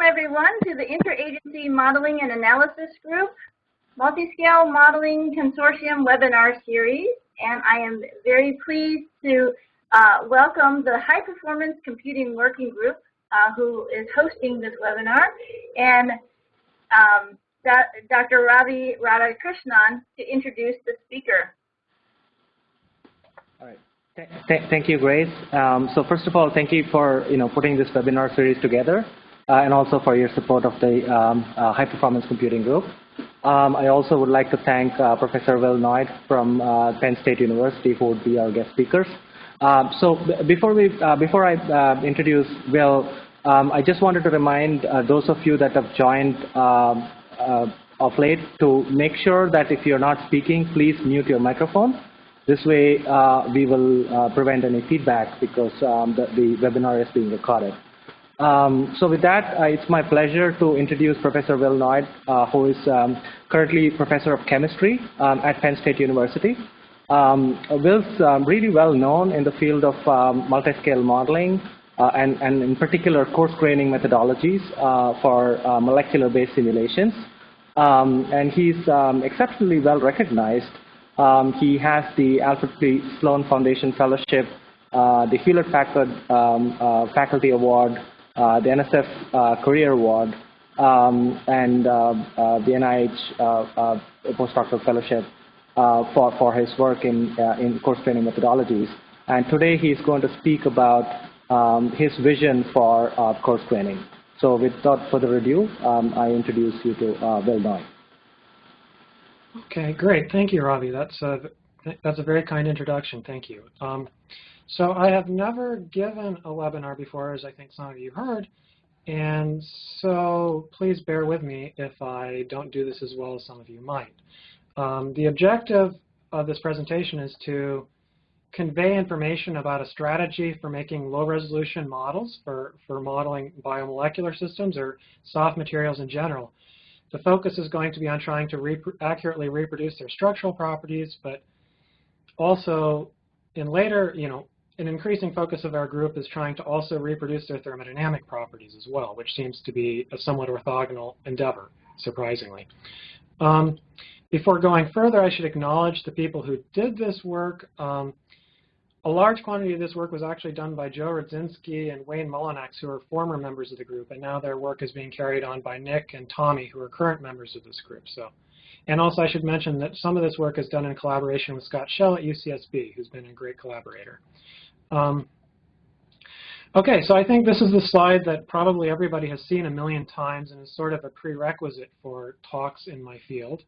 Welcome, everyone, to the Interagency Modeling and Analysis Group Multiscale Modeling Consortium webinar series. And I am very pleased to welcome the High Performance Computing Working Group, who is hosting this webinar, and Dr. Ravi Radhakrishnan to introduce the speaker. All right. Thank you, Grace. So first of all, thank you for putting this webinar series together, and also for your support of the High Performance Computing Group. I also would like to thank Professor Will Noid from Penn State University, who would be our guest speakers. So before I introduce Will, I just wanted to remind those of you that have joined of late to make sure that if you're not speaking, please mute your microphone. This way, we will prevent any feedback because the webinar is being recorded. So with that, it's my pleasure to introduce Professor Will Noid, who is currently Professor of Chemistry at Penn State University. Will's really well known in the field of multiscale modeling and in particular coarse-graining methodologies for molecular-based simulations. And he's exceptionally well recognized. He has the Alfred P. Sloan Foundation Fellowship, the Hewlett-Packard Faculty Award, the NSF Career Award, and the NIH Postdoctoral Fellowship for his work in coarse-graining methodologies. And today he's going to speak about his vision for coarse-graining. So without further ado, I introduce you to Will Noid. Okay, great. Thank you, Ravi. That's a very kind introduction. Thank you. So I have never given a webinar before, as I think some of you heard, and so please bear with me if I don't do this as well as some of you might. The objective of this presentation is to convey information about a strategy for making low-resolution models for modeling biomolecular systems or soft materials in general. The focus is going to be on trying to accurately reproduce their structural properties, but also in later, an increasing focus of our group is trying to also reproduce their thermodynamic properties as well, which seems to be a somewhat orthogonal endeavor, surprisingly. Before going further, I should acknowledge the people who did this work. A large quantity of this work was actually done by Joe Rudzinski and Wayne Mullinax, who are former members of the group, and now their work is being carried on by Nick and Tommy, who are current members of this group. And also I should mention that some of this work is done in collaboration with Scott Schell at UCSB, who's been a great collaborator. Okay, so I think this is the slide that probably everybody has seen a million times and is sort of a prerequisite for talks in my field.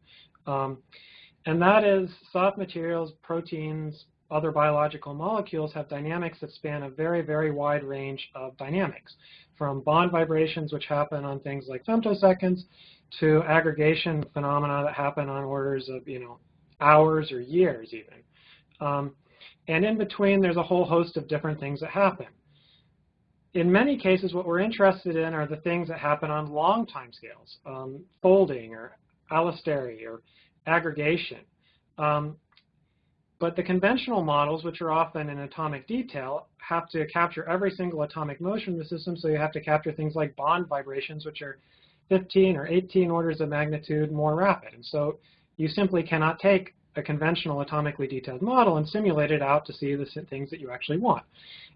And that is soft materials, proteins, other biological molecules have dynamics that span a very, very wide range of dynamics, from bond vibrations, which happen on things like femtoseconds, to aggregation phenomena that happen on orders of, hours or years even. And in between, there's a whole host of different things that happen. In many cases, what we're interested in are the things that happen on long time scales, folding or allostery or aggregation. But the conventional models, which are often in atomic detail, have to capture every single atomic motion in the system, so you have to capture things like bond vibrations, which are 15 or 18 orders of magnitude more rapid. And so you simply cannot take a conventional atomically detailed model and simulate it out to see the things that you actually want.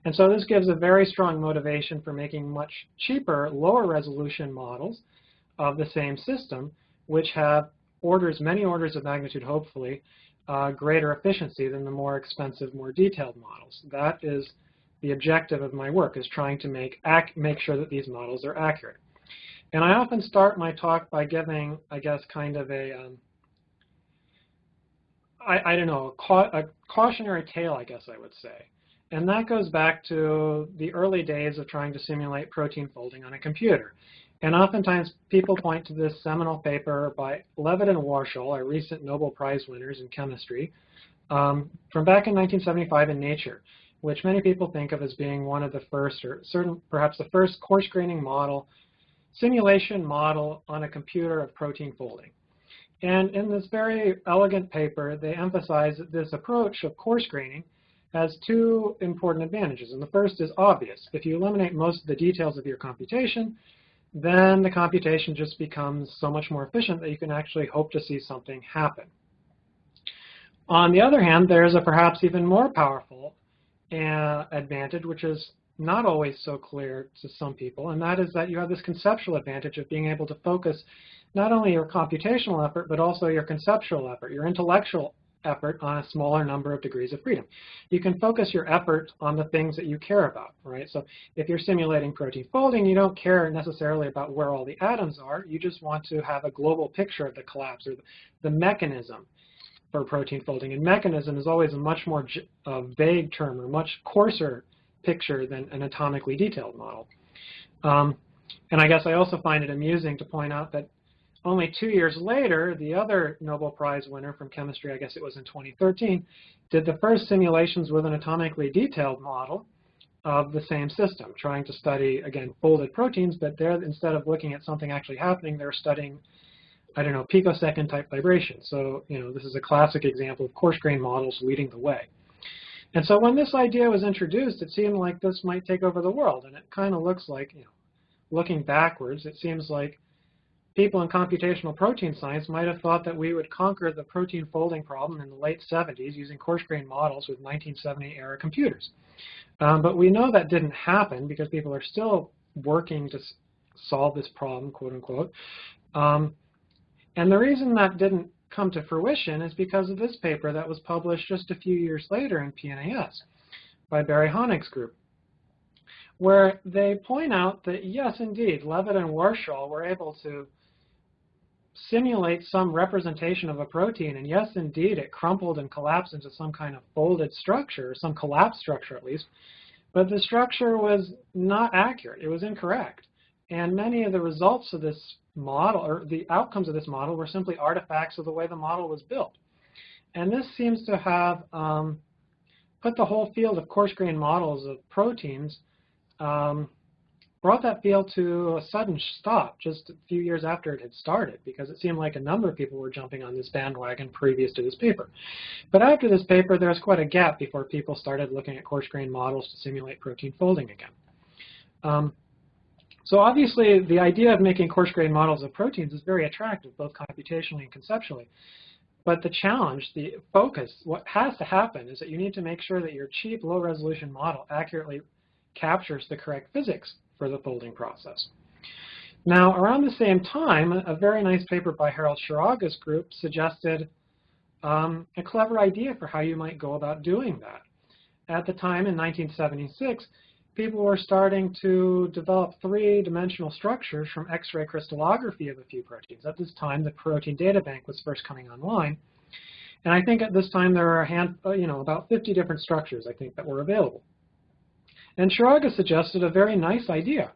And so this gives a very strong motivation for making much cheaper, lower resolution models of the same system, which have many orders of magnitude, hopefully, greater efficiency than the more expensive, more detailed models. That is the objective of my work, is trying to make sure that these models are accurate. And I often start my talk by giving, I guess, kind of a, a cautionary tale, I guess I would say. And that goes back to the early days of trying to simulate protein folding on a computer. And oftentimes people point to this seminal paper by Levitt and Warshall, our recent Nobel Prize winners in chemistry, from back in 1975 in Nature, which many people think of as being one of the first, or perhaps the first coarse-graining simulation model on a computer of protein folding. And in this very elegant paper, they emphasize that this approach of coarse-graining has two important advantages. And the first is obvious. If you eliminate most of the details of your computation, then the computation just becomes so much more efficient that you can actually hope to see something happen. On the other hand, there's a perhaps even more powerful advantage, which is not always so clear to some people, and that is that you have this conceptual advantage of being able to focus not only your computational effort, but also your conceptual effort, your intellectual effort on a smaller number of degrees of freedom. You can focus your effort on the things that you care about, right? So if you're simulating protein folding, you don't care necessarily about where all the atoms are. You just want to have a global picture of the collapse or the mechanism for protein folding. And mechanism is always a much more vague term or much coarser picture than an atomically detailed model. And I guess I also find it amusing to point out that only 2 years later, the other Nobel Prize winner from chemistry, I guess it was in 2013, did the first simulations with an atomically detailed model of the same system, trying to study, again, folded proteins, but there, instead of looking at something actually happening, they're studying, I don't know, picosecond type vibration. So, you know, this is a classic example of coarse-grained models leading the way. And so when this idea was introduced, it seemed like this might take over the world, and it kind of looks like, you know, looking backwards, it seems like people in computational protein science might have thought that we would conquer the protein folding problem in the late 70s using coarse-grained models with 1970-era computers. But we know that didn't happen because people are still working to solve this problem, quote unquote. And the reason that didn't come to fruition is because of this paper that was published just a few years later in PNAS by Barry Honig's group, where they point out that, yes, indeed, Levitt and Warshall were able to simulate some representation of a protein, and yes, indeed, it crumpled and collapsed into some kind of folded structure, some collapsed structure at least, but the structure was not accurate. It was incorrect. And many of the results of this model, or the outcomes of this model, were simply artifacts of the way the model was built. And this seems to have put the whole field of coarse-grained models of proteins, brought that field to a sudden stop just a few years after it had started, because it seemed like a number of people were jumping on this bandwagon previous to this paper. But after this paper, there was quite a gap before people started looking at coarse-grained models to simulate protein folding again. So obviously, the idea of making coarse-grained models of proteins is very attractive, both computationally and conceptually. But the challenge, the focus, what has to happen is that you need to make sure that your cheap, low-resolution model accurately captures the correct physics for the folding process. Now, around the same time, a very nice paper by Harold Shiraga's group suggested a clever idea for how you might go about doing that. At the time, in 1976, people were starting to develop three-dimensional structures from X-ray crystallography of a few proteins. At this time, the protein data bank was first coming online. And I think at this time there were about 50 different structures, I think, that were available. And Shiraga suggested a very nice idea.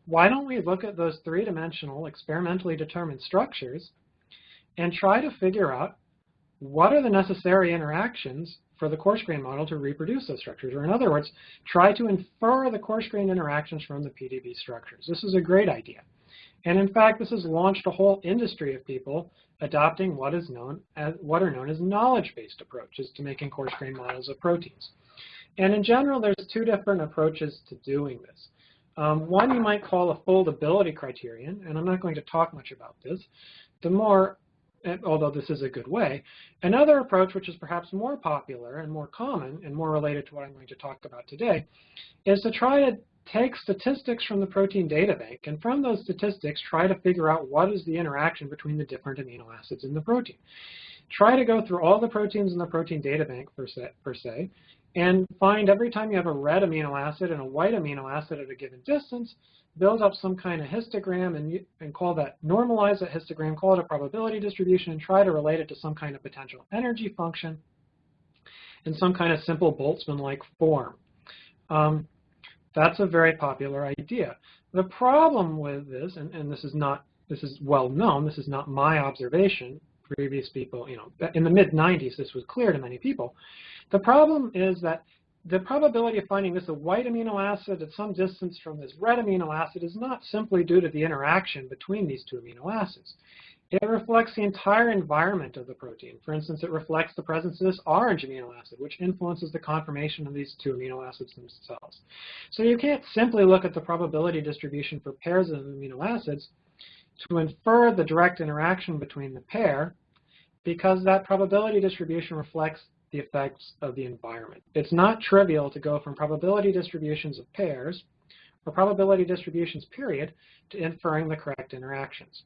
Why don't we look at those three-dimensional, experimentally determined structures and try to figure out what are the necessary interactions for the coarse-grained model to reproduce those structures? Or in other words, try to infer the coarse-grained interactions from the PDB structures. This is a great idea. And in fact, this has launched a whole industry of people adopting what are known as knowledge-based approaches to making coarse-grained models of proteins. And in general, there's two different approaches to doing this. One you might call a foldability criterion, and I'm not going to talk much about this. Although this is a good way. Another approach, which is perhaps more popular and more common and more related to what I'm going to talk about today, is to try to take statistics from the protein data bank, and from those statistics try to figure out what is the interaction between the different amino acids in the protein. Try to go through all the proteins in the protein data bank per se, and find every time you have a red amino acid and a white amino acid at a given distance, build up some kind of histogram and normalize that histogram, call it a probability distribution, and try to relate it to some kind of potential energy function in some kind of simple Boltzmann-like form. That's a very popular idea. The problem with this, and this is well known, this is not my observation, previous people, in the mid-90s this was clear to many people. The problem is that the probability of finding this a white amino acid at some distance from this red amino acid is not simply due to the interaction between these two amino acids. It reflects the entire environment of the protein. For instance, it reflects the presence of this orange amino acid, which influences the conformation of these two amino acids themselves. So you can't simply look at the probability distribution for pairs of amino acids to infer the direct interaction between the pair, because that probability distribution reflects the effects of the environment. It's not trivial to go from probability distributions of pairs, or probability distributions, period, to inferring the correct interactions.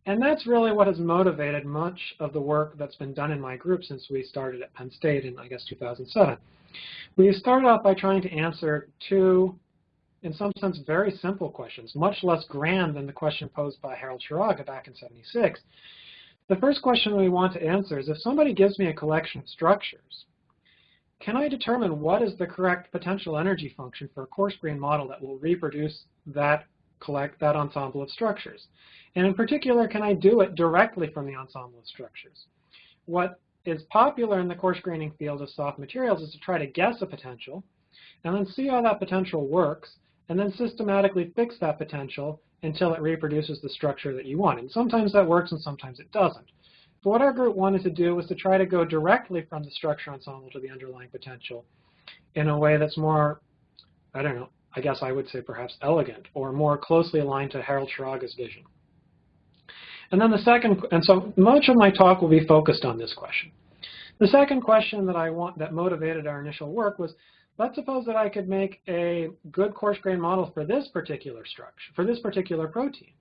And that's really what has motivated much of the work that's been done in my group since we started at Penn State in, I guess, 2007. We started off by trying to answer two, in some sense, very simple questions, much less grand than the question posed by Harold Sharaga back in '76. The first question we want to answer is, if somebody gives me a collection of structures, can I determine what is the correct potential energy function for a coarse-grained model that will reproduce that ensemble of structures? And in particular, can I do it directly from the ensemble of structures? What is popular in the coarse-graining field of soft materials is to try to guess a potential, and then see how that potential works, and then systematically fix that potential until it reproduces the structure that you want. And sometimes that works, and sometimes it doesn't. But what our group wanted to do was to try to go directly from the structure ensemble to the underlying potential in a way that's more, I don't know, I guess I would say perhaps elegant, or more closely aligned to Harold Sharaga's vision. And then so much of my talk will be focused on this question. The second question that motivated our initial work was, let's suppose that I could make a good coarse-grained model for this particular structure, for this particular protein.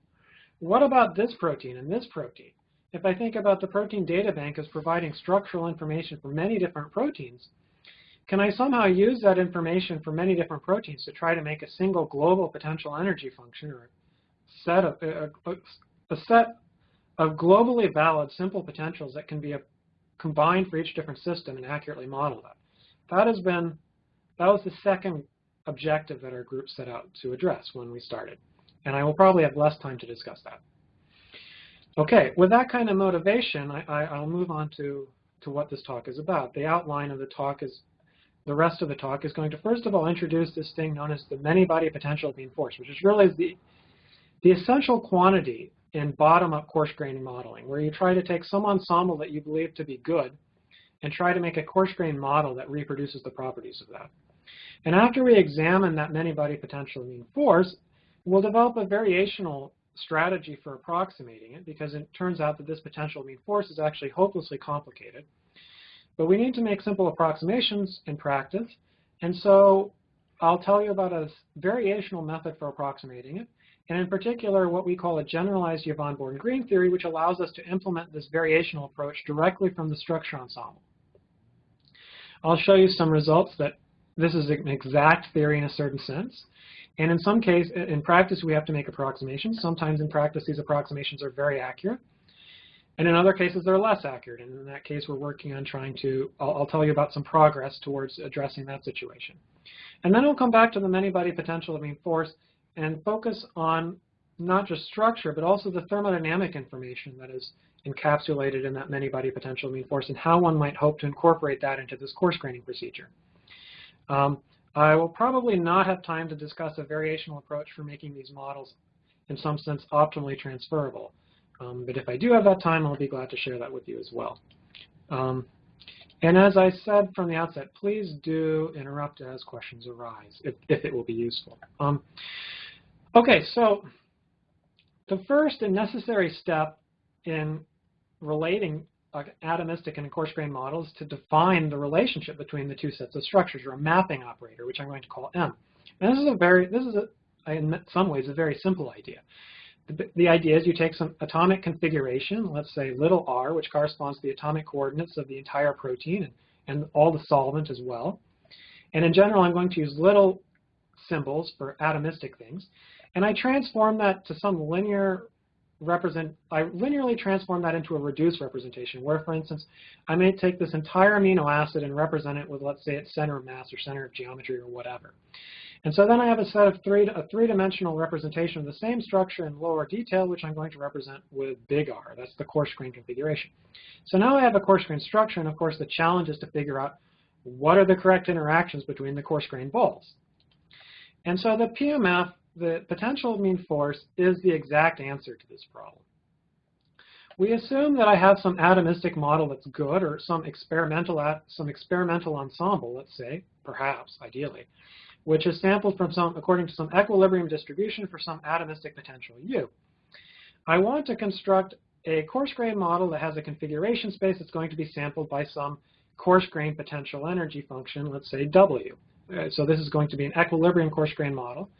What about this protein and this protein? If I think about the protein data bank as providing structural information for many different proteins, can I somehow use that information for many different proteins to try to make a single global potential energy function, or a set of globally valid simple potentials that can be combined for each different system and accurately model that? That was the second objective that our group set out to address when we started. And I will probably have less time to discuss that. Okay, with that kind of motivation, I'll move on to what this talk is about. The outline of the talk is, the rest of the talk is going to first of all introduce this thing known as the many-body potential beam force, which is really the essential quantity in bottom-up coarse-graining modeling, where you try to take some ensemble that you believe to be good and try to make a coarse-grained model that reproduces the properties of that. And after we examine that many-body potential beam force, we'll develop a variational strategy for approximating it, because it turns out that this potential beam force is actually hopelessly complicated. But we need to make simple approximations in practice, and so I'll tell you about a variational method for approximating it, and in particular what we call a generalized-Yvon-Born-Green theory, which allows us to implement this variational approach directly from the structure ensemble. I'll show you some results that this is an exact theory in a certain sense. And in some cases, in practice, we have to make approximations. Sometimes in practice, these approximations are very accurate. And in other cases, they're less accurate. And in that case, we're working on trying to, I'll tell you about some progress towards addressing that situation. And then we'll come back to the many-body potential of beam force and focus on not just structure, but also the thermodynamic information that is encapsulated in that many-body potential of beam force, and how one might hope to incorporate that into this coarse-graining procedure. I will probably not have time to discuss a variational approach for making these models, in some sense, optimally transferable. But if I do have that time, I'll be glad to share that with you as well. And as I said from the outset, please do interrupt as questions arise, if it will be useful. Okay, so the first and necessary step in relating atomistic and coarse-grained models to define the relationship between the two sets of structures, or a mapping operator, which I'm going to call M. And this is in some ways a very simple idea. The idea is you take some atomic configuration, let's say little r, which corresponds to the atomic coordinates of the entire protein and all the solvent as well. And in general, I'm going to use little symbols for atomistic things. And I transform that to some I linearly transform that into a reduced representation, where, for instance, I may take this entire amino acid and represent it with, let's say, its center of mass or center of geometry or whatever. And so then I have a set of a three-dimensional representation of the same structure in lower detail, which I'm going to represent with big R. That's the coarse-grained configuration. So now I have a coarse-grained structure, and of course the challenge is to figure out what are the correct interactions between the coarse-grained balls. And so the PMF, the potential mean force, is the exact answer to this problem. We assume that I have some atomistic model that's good, or some experimental ensemble, let's say, perhaps, ideally, which is sampled from according to some equilibrium distribution for some atomistic potential U. I want to construct a coarse-grained model that has a configuration space that's going to be sampled by some coarse-grained potential energy function, let's say W. So this is going to be an equilibrium coarse-grained model.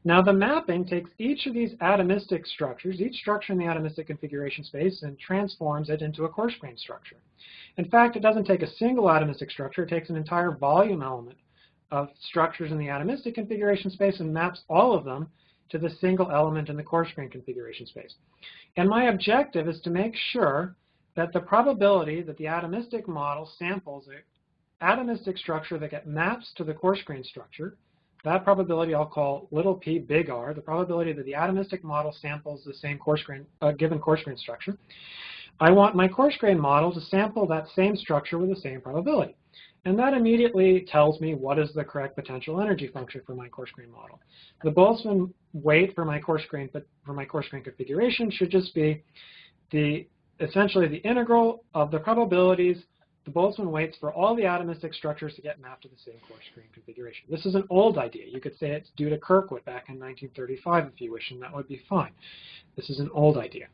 Now the mapping takes each of these atomistic structures, each structure in the atomistic configuration space, and transforms it into a coarse-grained structure. In fact, it doesn't take a single atomistic structure, it takes an entire volume element of structures in the atomistic configuration space and maps all of them to the single element in the coarse-grained configuration space. And my objective is to make sure that the probability that the atomistic model samples an atomistic structure that maps to the coarse-grained structure, that probability I'll call little p big R, the probability that the atomistic model samples the same given coarse-grained structure. I want my coarse-grained model to sample that same structure with the same probability. And that immediately tells me what is the correct potential energy function for my coarse-grained model. The Boltzmann weight for my coarse-grained configuration should just be essentially the integral of the probabilities, the Boltzmann weights for all the atomistic structures to get mapped to the same coarse-grained configuration. This is an old idea. You could say it's due to Kirkwood back in 1935 if you wish, and that would be fine. This is an old idea.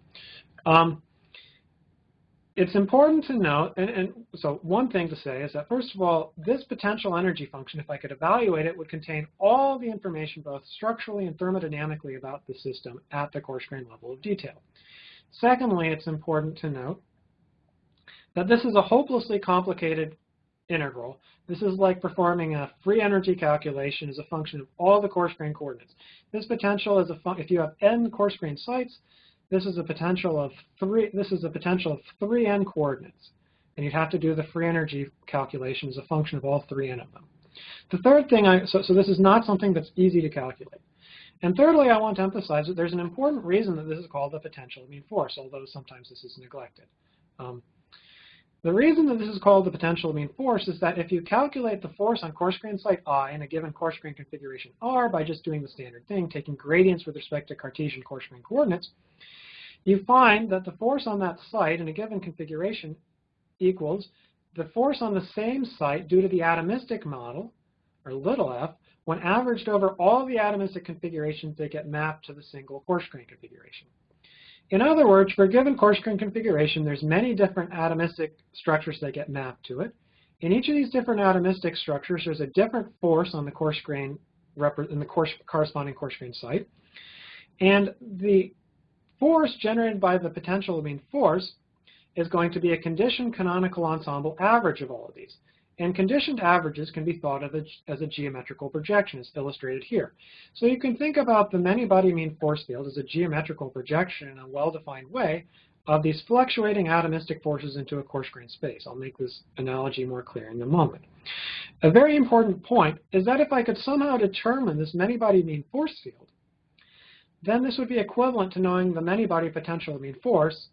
It's important to note, and so one thing to say is that, first of all, this potential energy function, if I could evaluate it, would contain all the information both structurally and thermodynamically about the system at the coarse-grained level of detail. Secondly, it's important to note that this is a hopelessly complicated integral. This is like performing a free energy calculation as a function of all the coarse-grained coordinates. This potential is if you have n coarse-grained sites, this is a potential of 3n coordinates, and you'd have to do the free energy calculation as a function of all 3n of them. The third thing, so this is not something that's easy to calculate. And thirdly, I want to emphasize that there's an important reason that this is called the potential mean force, although sometimes this is neglected. The reason that this is called the potential mean force is that if you calculate the force on coarse-grained site I in a given coarse-grained configuration R by just doing the standard thing, taking gradients with respect to Cartesian coarse-grained coordinates, you find that the force on that site in a given configuration equals the force on the same site due to the atomistic model, or little f, when averaged over all the atomistic configurations that get mapped to the single coarse-grained configuration. In other words, for a given coarse-grained configuration, there's many different atomistic structures that get mapped to it. In each of these different atomistic structures, there's a different force on the corresponding coarse-grained site. And the force generated by the potential mean force is going to be a conditioned canonical ensemble average of all of these. And conditioned averages can be thought of as a geometrical projection, as illustrated here. So you can think about the many-body mean force field as a geometrical projection in a well-defined way of these fluctuating atomistic forces into a coarse-grained space. I'll make this analogy more clear in a moment. A very important point is that if I could somehow determine this many-body mean force field, then this would be equivalent to knowing the many-body potential mean force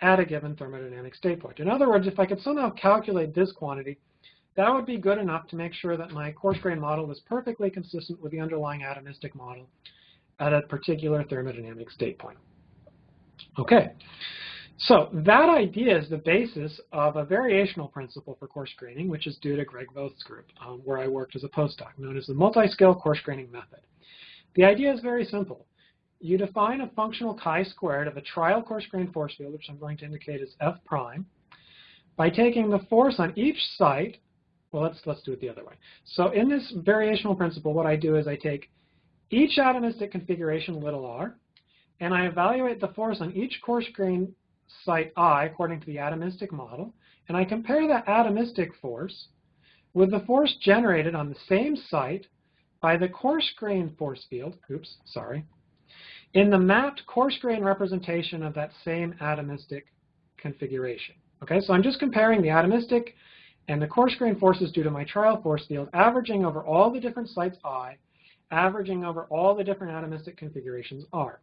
at a given thermodynamic state point. In other words, if I could somehow calculate this quantity, that would be good enough to make sure that my coarse-grained model was perfectly consistent with the underlying atomistic model at a particular thermodynamic state point. Okay, so that idea is the basis of a variational principle for coarse-graining, which is due to Greg Voth's group, where I worked as a postdoc, known as the multiscale coarse-graining method. The idea is very simple. You define a functional chi-squared of a trial coarse-grained force field, which I'm going to indicate as F prime, by taking the force on each site. Well, let's do it the other way. So in this variational principle, what I do is I take each atomistic configuration, little r, and I evaluate the force on each coarse-grained site I according to the atomistic model, and I compare that atomistic force with the force generated on the same site by the coarse-grained force field, in the mapped coarse-grained representation of that same atomistic configuration. Okay, so I'm just comparing the atomistic and the coarse-grained forces due to my trial force field, averaging over all the different sites I, averaging over all the different atomistic configurations R.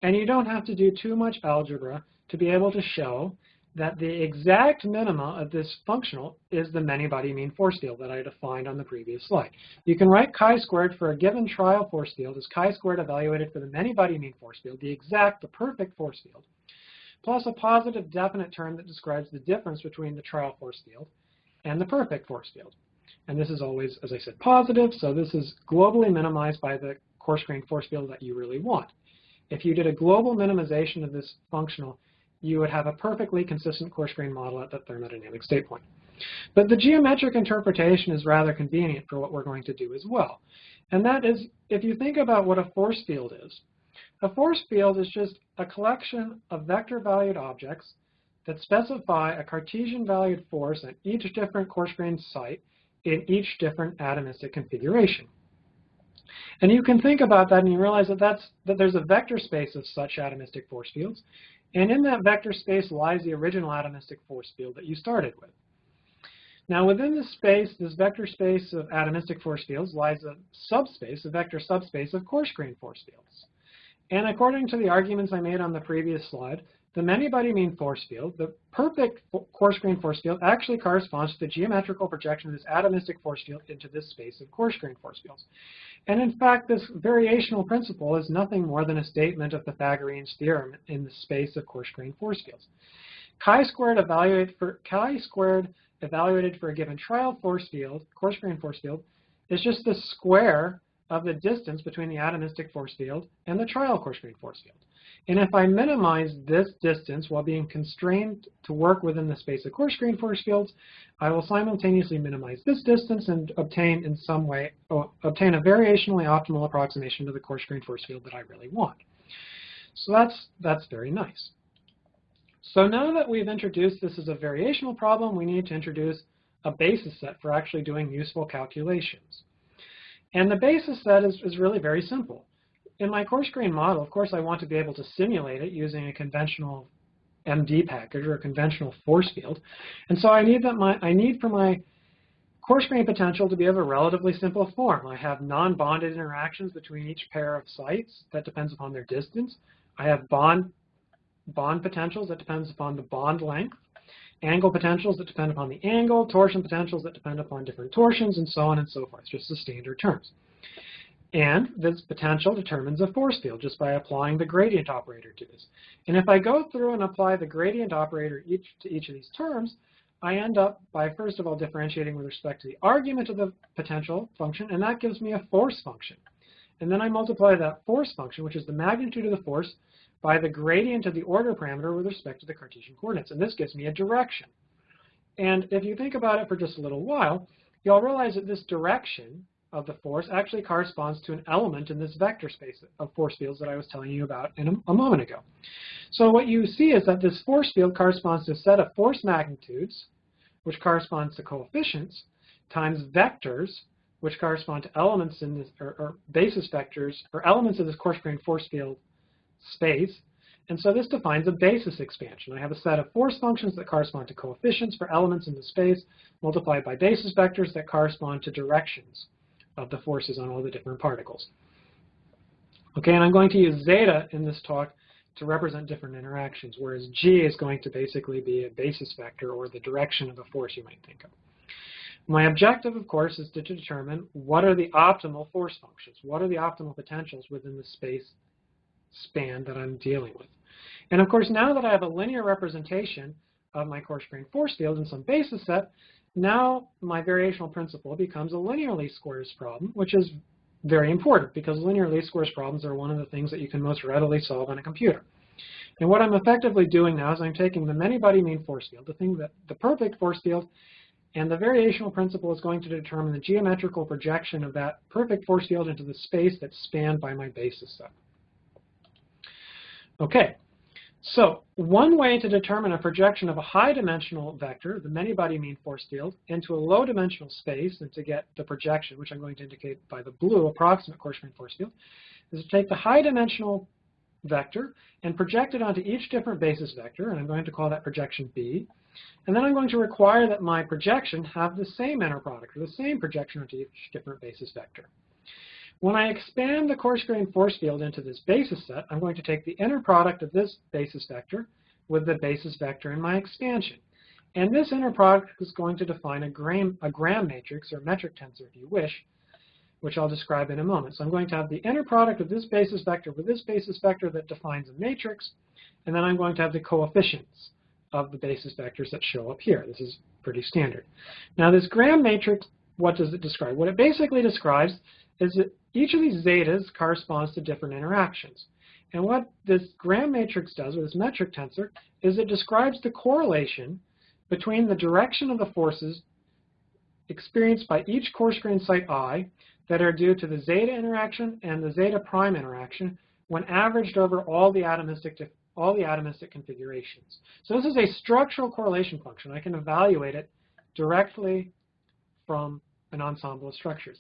And you don't have to do too much algebra to be able to show that the exact minima of this functional is the many-body mean force field that I defined on the previous slide. You can write chi-squared for a given trial force field as chi-squared evaluated for the many-body mean force field, the perfect force field, plus a positive definite term that describes the difference between the trial force field and the perfect force field. And this is always, as I said, positive, so this is globally minimized by the coarse-grained force field that you really want. If you did a global minimization of this functional, you would have a perfectly consistent coarse-grained model at the thermodynamic state point. But the geometric interpretation is rather convenient for what we're going to do as well. And that is, if you think about what a force field is, a force field is just a collection of vector-valued objects that specify a Cartesian-valued force at each different coarse-grained site in each different atomistic configuration. And you can think about that and you realize that there's a vector space of such atomistic force fields, and in that vector space lies the original atomistic force field that you started with. Now within this space, this vector space of atomistic force fields, lies a subspace, a vector subspace of coarse-grained force fields. And according to the arguments I made on the previous slide, the many-by-mean force field, the perfect coarse-grained force field, actually corresponds to the geometrical projection of this atomistic force field into this space of coarse-grained force fields. And in fact, this variational principle is nothing more than a statement of Pythagorean's theorem in the space of coarse-grained force fields. Chi-squared evaluated for a given trial force field, coarse-grained force field, is just the square of the distance between the atomistic force field and the trial coarse-grained force field. And if I minimize this distance while being constrained to work within the space of coarse-grained force fields, I will simultaneously minimize this distance and obtain in some way, obtain a variationally optimal approximation to the coarse-grained force field that I really want. So that's very nice. So now that we've introduced this as a variational problem, we need to introduce a basis set for actually doing useful calculations. And the basis set is really very simple. In my coarse-grained model, of course, I want to be able to simulate it using a conventional MD package or a conventional force field. And so I need for my coarse-grained potential to be of a relatively simple form. I have non-bonded interactions between each pair of sites that depends upon their distance. I have bond potentials that depends upon the bond length, angle potentials that depend upon the angle, torsion potentials that depend upon different torsions, and so on and so forth. It's just the standard terms. And this potential determines a force field just by applying the gradient operator to this. And if I go through and apply the gradient operator to each of these terms, I end up by, first of all, differentiating with respect to the argument of the potential function, and that gives me a force function. And then I multiply that force function, which is the magnitude of the force, by the gradient of the order parameter with respect to the Cartesian coordinates. And this gives me a direction. And if you think about it for just a little while, you'll realize that this direction of the force actually corresponds to an element in this vector space of force fields that I was telling you about a moment ago. So what you see is that this force field corresponds to a set of force magnitudes, which corresponds to coefficients, times vectors, which correspond to elements in this, or basis vectors, or elements of this coarse-grained force field space. And so this defines a basis expansion. I have a set of force functions that correspond to coefficients for elements in the space, multiplied by basis vectors that correspond to directions of the forces on all the different particles. Okay, and I'm going to use zeta in this talk to represent different interactions, whereas g is going to basically be a basis vector, or the direction of a force you might think of. My objective, of course, is to determine what are the optimal force functions, what are the optimal potentials within the space span that I'm dealing with. And of course, now that I have a linear representation of my coarse-grained force field in some basis set, now my variational principle becomes a linear least squares problem, which is very important because linear least squares problems are one of the things that you can most readily solve on a computer. And what I'm effectively doing now is I'm taking the many-by-mean force field, the perfect force field, and the variational principle is going to determine the geometrical projection of that perfect force field into the space that's spanned by my basis set. Okay. So one way to determine a projection of a high-dimensional vector, the many-by-mean force field, into a low-dimensional space and to get the projection, which I'm going to indicate by the blue approximate coarse-grained force field, is to take the high-dimensional vector and project it onto each different basis vector, and I'm going to call that projection B. And then I'm going to require that my projection have the same inner product, or the same projection onto each different basis vector. When I expand the coarse-grained force field into this basis set, I'm going to take the inner product of this basis vector with the basis vector in my expansion. And this inner product is going to define a gram matrix, or metric tensor if you wish, which I'll describe in a moment. So I'm going to have the inner product of this basis vector with this basis vector that defines a matrix, and then I'm going to have the coefficients of the basis vectors that show up here. This is pretty standard. Now this gram matrix, what does it describe? What it basically describes is that each of these zetas corresponds to different interactions. And what this gram matrix does, or this metric tensor, is it describes the correlation between the direction of the forces experienced by each coarse-grained site I that are due to the zeta interaction and the zeta prime interaction when averaged over all the atomistic configurations. So this is a structural correlation function. I can evaluate it directly from an ensemble of structures.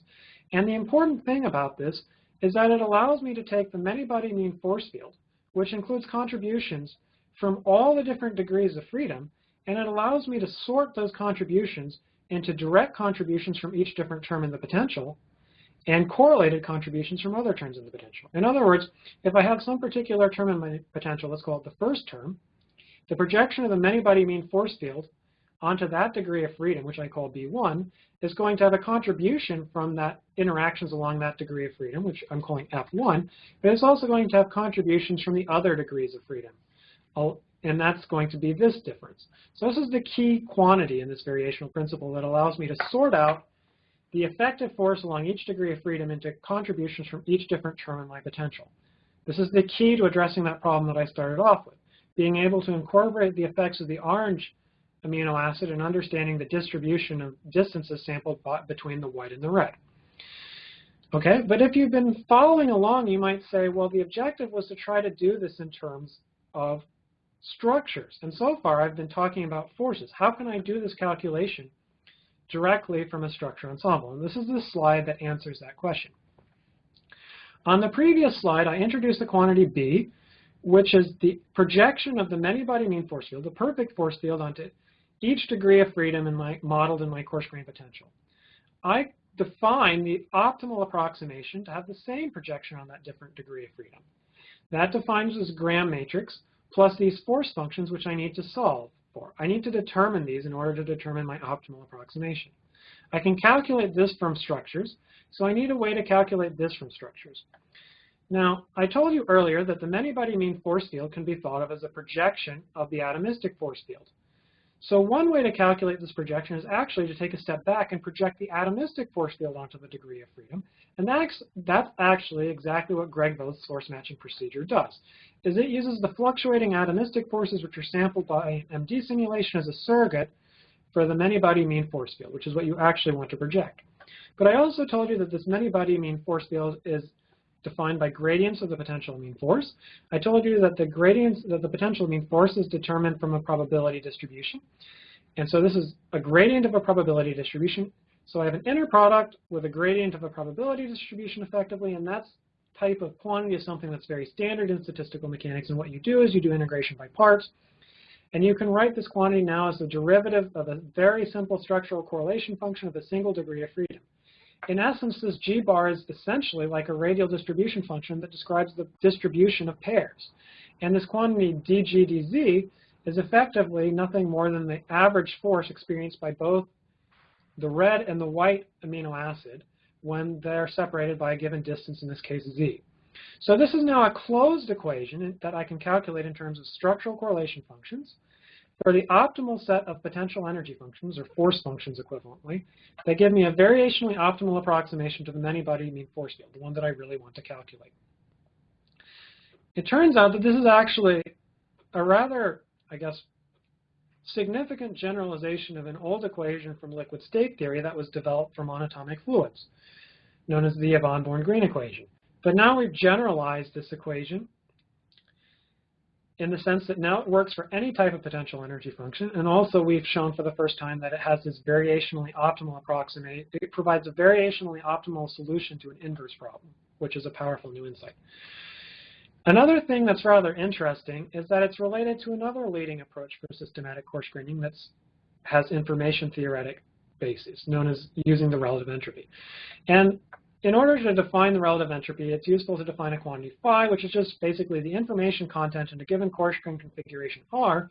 And the important thing about this is that it allows me to take the many-body mean force field, which includes contributions from all the different degrees of freedom, and it allows me to sort those contributions into direct contributions from each different term in the potential and correlated contributions from other terms in the potential. In other words, if I have some particular term in my potential, let's call it the first term, the projection of the many-body mean force field onto that degree of freedom, which I call B1, is going to have a contribution from that interactions along that degree of freedom, which I'm calling F1, but it's also going to have contributions from the other degrees of freedom. And that's going to be this difference. So this is the key quantity in this variational principle that allows me to sort out the effective force along each degree of freedom into contributions from each different term in my potential. This is the key to addressing that problem that I started off with, being able to incorporate the effects of the orange amino acid and understanding the distribution of distances sampled between the white and the red. Okay, but if you've been following along, you might say, well, the objective was to try to do this in terms of structures. And so far, I've been talking about forces. How can I do this calculation directly from a structure ensemble? And this is the slide that answers that question. On the previous slide, I introduced the quantity B, which is the projection of the many-body mean force field, the perfect force field, onto each degree of freedom modeled in my coarse-grained potential. I define the optimal approximation to have the same projection on that different degree of freedom. That defines this gram matrix plus these force functions which I need to solve for. I need to determine these in order to determine my optimal approximation. I can calculate this from structures, so I need a way to calculate this from structures. Now, I told you earlier that the many-body mean force field can be thought of as a projection of the atomistic force field. So one way to calculate this projection is actually to take a step back and project the atomistic force field onto the degree of freedom. And that's actually exactly what Greg Voth's source matching procedure does, is it uses the fluctuating atomistic forces which are sampled by an MD simulation as a surrogate for the many-body mean force field, which is what you actually want to project. But I also told you that this many-body mean force field is defined by gradients of the potential mean force. I told you that the potential mean force is determined from a probability distribution. And so this is a gradient of a probability distribution. So I have an inner product with a gradient of a probability distribution effectively, and that type of quantity is something that's very standard in statistical mechanics. And what you do is you do integration by parts. And you can write this quantity now as the derivative of a very simple structural correlation function of a single degree of freedom. In essence, this G bar is essentially like a radial distribution function that describes the distribution of pairs. And this quantity dg dz is effectively nothing more than the average force experienced by both the red and the white amino acid when they're separated by a given distance, in this case z. So this is now a closed equation that I can calculate in terms of structural correlation functions for the optimal set of potential energy functions, or force functions equivalently, that give me a variationally optimal approximation to the many-body mean force field, the one that I really want to calculate. It turns out that this is actually a rather, I guess, significant generalization of an old equation from liquid state theory that was developed for monatomic fluids, known as the Yvon-Born-Green equation. But now we've generalized this equation in the sense that now it works for any type of potential energy function, and also we've shown for the first time that it has this variationally optimal approximate. It provides a variationally optimal solution to an inverse problem, which is a powerful new insight. Another thing that's rather interesting is that it's related to another leading approach for systematic coarse graining that has information theoretic basis, known as using the relative entropy. And in order to define the relative entropy, it's useful to define a quantity phi, which is just basically the information content in a given coarse-grained configuration R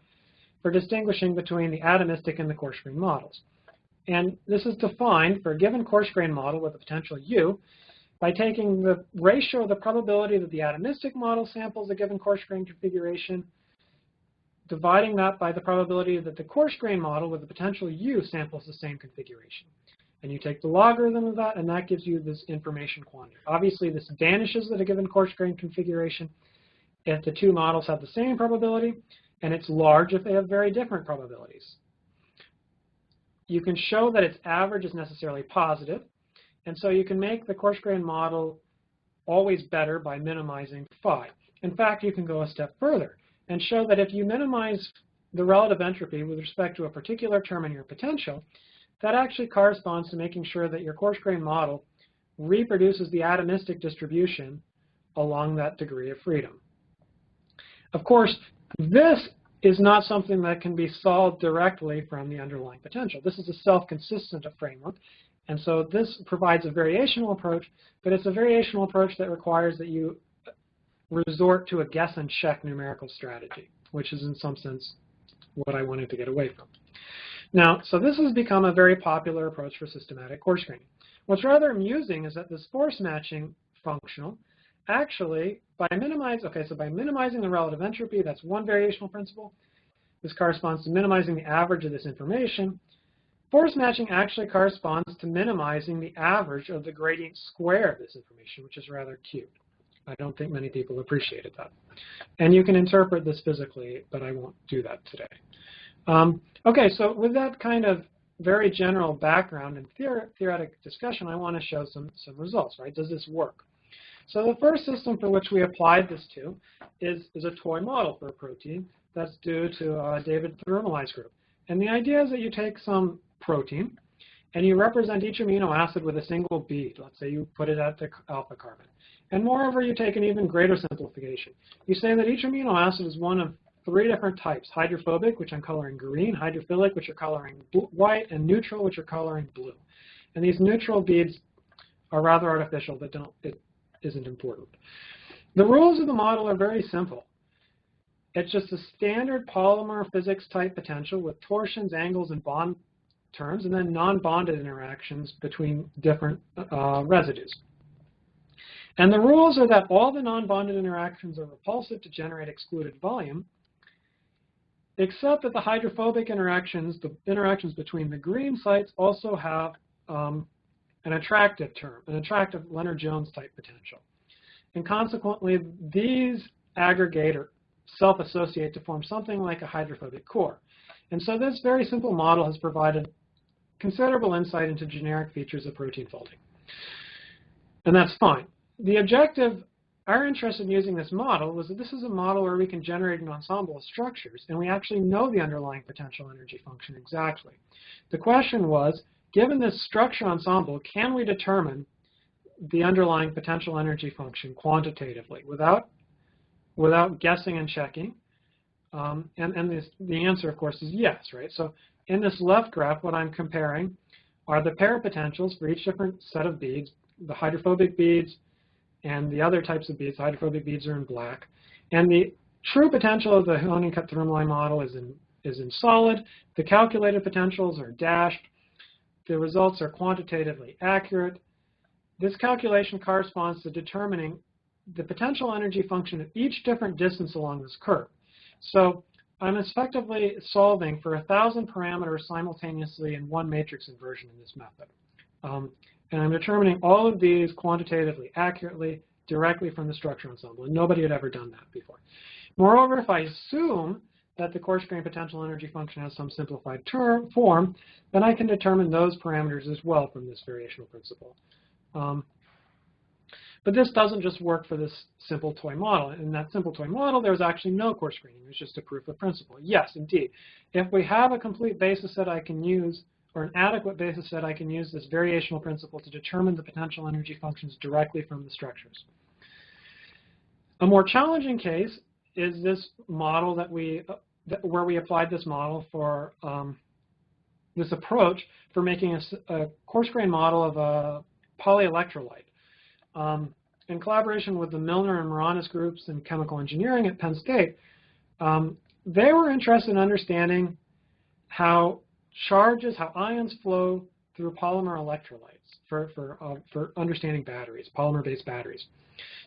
for distinguishing between the atomistic and the coarse-grained models. And this is defined for a given coarse-grained model with a potential U by taking the ratio of the probability that the atomistic model samples a given coarse-grained configuration, dividing that by the probability that the coarse-grained model with the potential U samples the same configuration. And you take the logarithm of that, and that gives you this information quantity. Obviously, this vanishes at a given coarse-grained configuration if the two models have the same probability, and it's large if they have very different probabilities. You can show that its average is necessarily positive, and so you can make the coarse-grained model always better by minimizing phi. In fact, you can go a step further and show that if you minimize the relative entropy with respect to a particular term in your potential, that actually corresponds to making sure that your coarse-grained model reproduces the atomistic distribution along that degree of freedom. Of course, this is not something that can be solved directly from the underlying potential. This is a self-consistent framework, and so this provides a variational approach, but it's a variational approach that requires that you resort to a guess and check numerical strategy, which is in some sense what I wanted to get away from. Now, so this has become a very popular approach for systematic coarse-graining. What's rather amusing is that this force matching functional actually, by minimizing the relative entropy, that's one variational principle. This corresponds to minimizing the average of this information. Force matching actually corresponds to minimizing the average of the gradient square of this information, which is rather cute. I don't think many people appreciated that. And you can interpret this physically, but I won't do that today. Okay, so with that kind of very general background and theoretic discussion, I want to show some results, right? Does this work? So the first system for which we applied this to is a toy model for a protein that's due to David Thirumalai's group. And the idea is that you take some protein and you represent each amino acid with a single bead. Let's say you put it at the alpha carbon. And moreover, you take an even greater simplification. You say that each amino acid is one of three different types: hydrophobic, which I'm coloring green; hydrophilic, which are coloring white; and neutral, which are coloring blue. And these neutral beads are rather artificial, but it isn't important. The rules of the model are very simple. It's just a standard polymer physics type potential with torsions, angles, and bond terms, and then non-bonded interactions between different residues. And the rules are that all the non-bonded interactions are repulsive to generate excluded volume, except that the hydrophobic interactions, the interactions between the green sites, also have an attractive term, an attractive Leonard-Jones type potential. And consequently, these aggregate or self-associate to form something like a hydrophobic core. And so this very simple model has provided considerable insight into generic features of protein folding. And that's fine. The objective, our interest in using this model was that this is a model where we can generate an ensemble of structures, and we actually know the underlying potential energy function exactly. The question was, given this structure ensemble, can we determine the underlying potential energy function quantitatively without guessing and checking? The answer, of course, is yes, right? So in this left graph, what I'm comparing are the pair potentials for each different set of beads, the hydrophobic beads and the other types of beads. The hydrophobic beads are in black. And the true potential of the Honeycutt-Thirumalai model is in solid. The calculated potentials are dashed. The results are quantitatively accurate. This calculation corresponds to determining the potential energy function at each different distance along this curve. So I'm effectively solving for 1,000 parameters simultaneously in one matrix inversion in this method. And I'm determining all of these quantitatively accurately directly from the structure ensemble, and nobody had ever done that before. Moreover, if I assume that the coarse-grained potential energy function has some simplified form, then I can determine those parameters as well from this variational principle. But this doesn't just work for this simple toy model. In that simple toy model, there's actually no coarse-graining. It's just a proof of principle. Yes, indeed. If we have a complete basis set I can use, or an adequate basis set, I can use this variational principle to determine the potential energy functions directly from the structures. A more challenging case is this model where we applied this model for this approach for making a coarse-grained model of a polyelectrolyte. In collaboration with the Milner and Moranis groups in chemical engineering at Penn State, they were interested in understanding how charges, how ions flow through polymer electrolytes for understanding batteries, polymer-based batteries.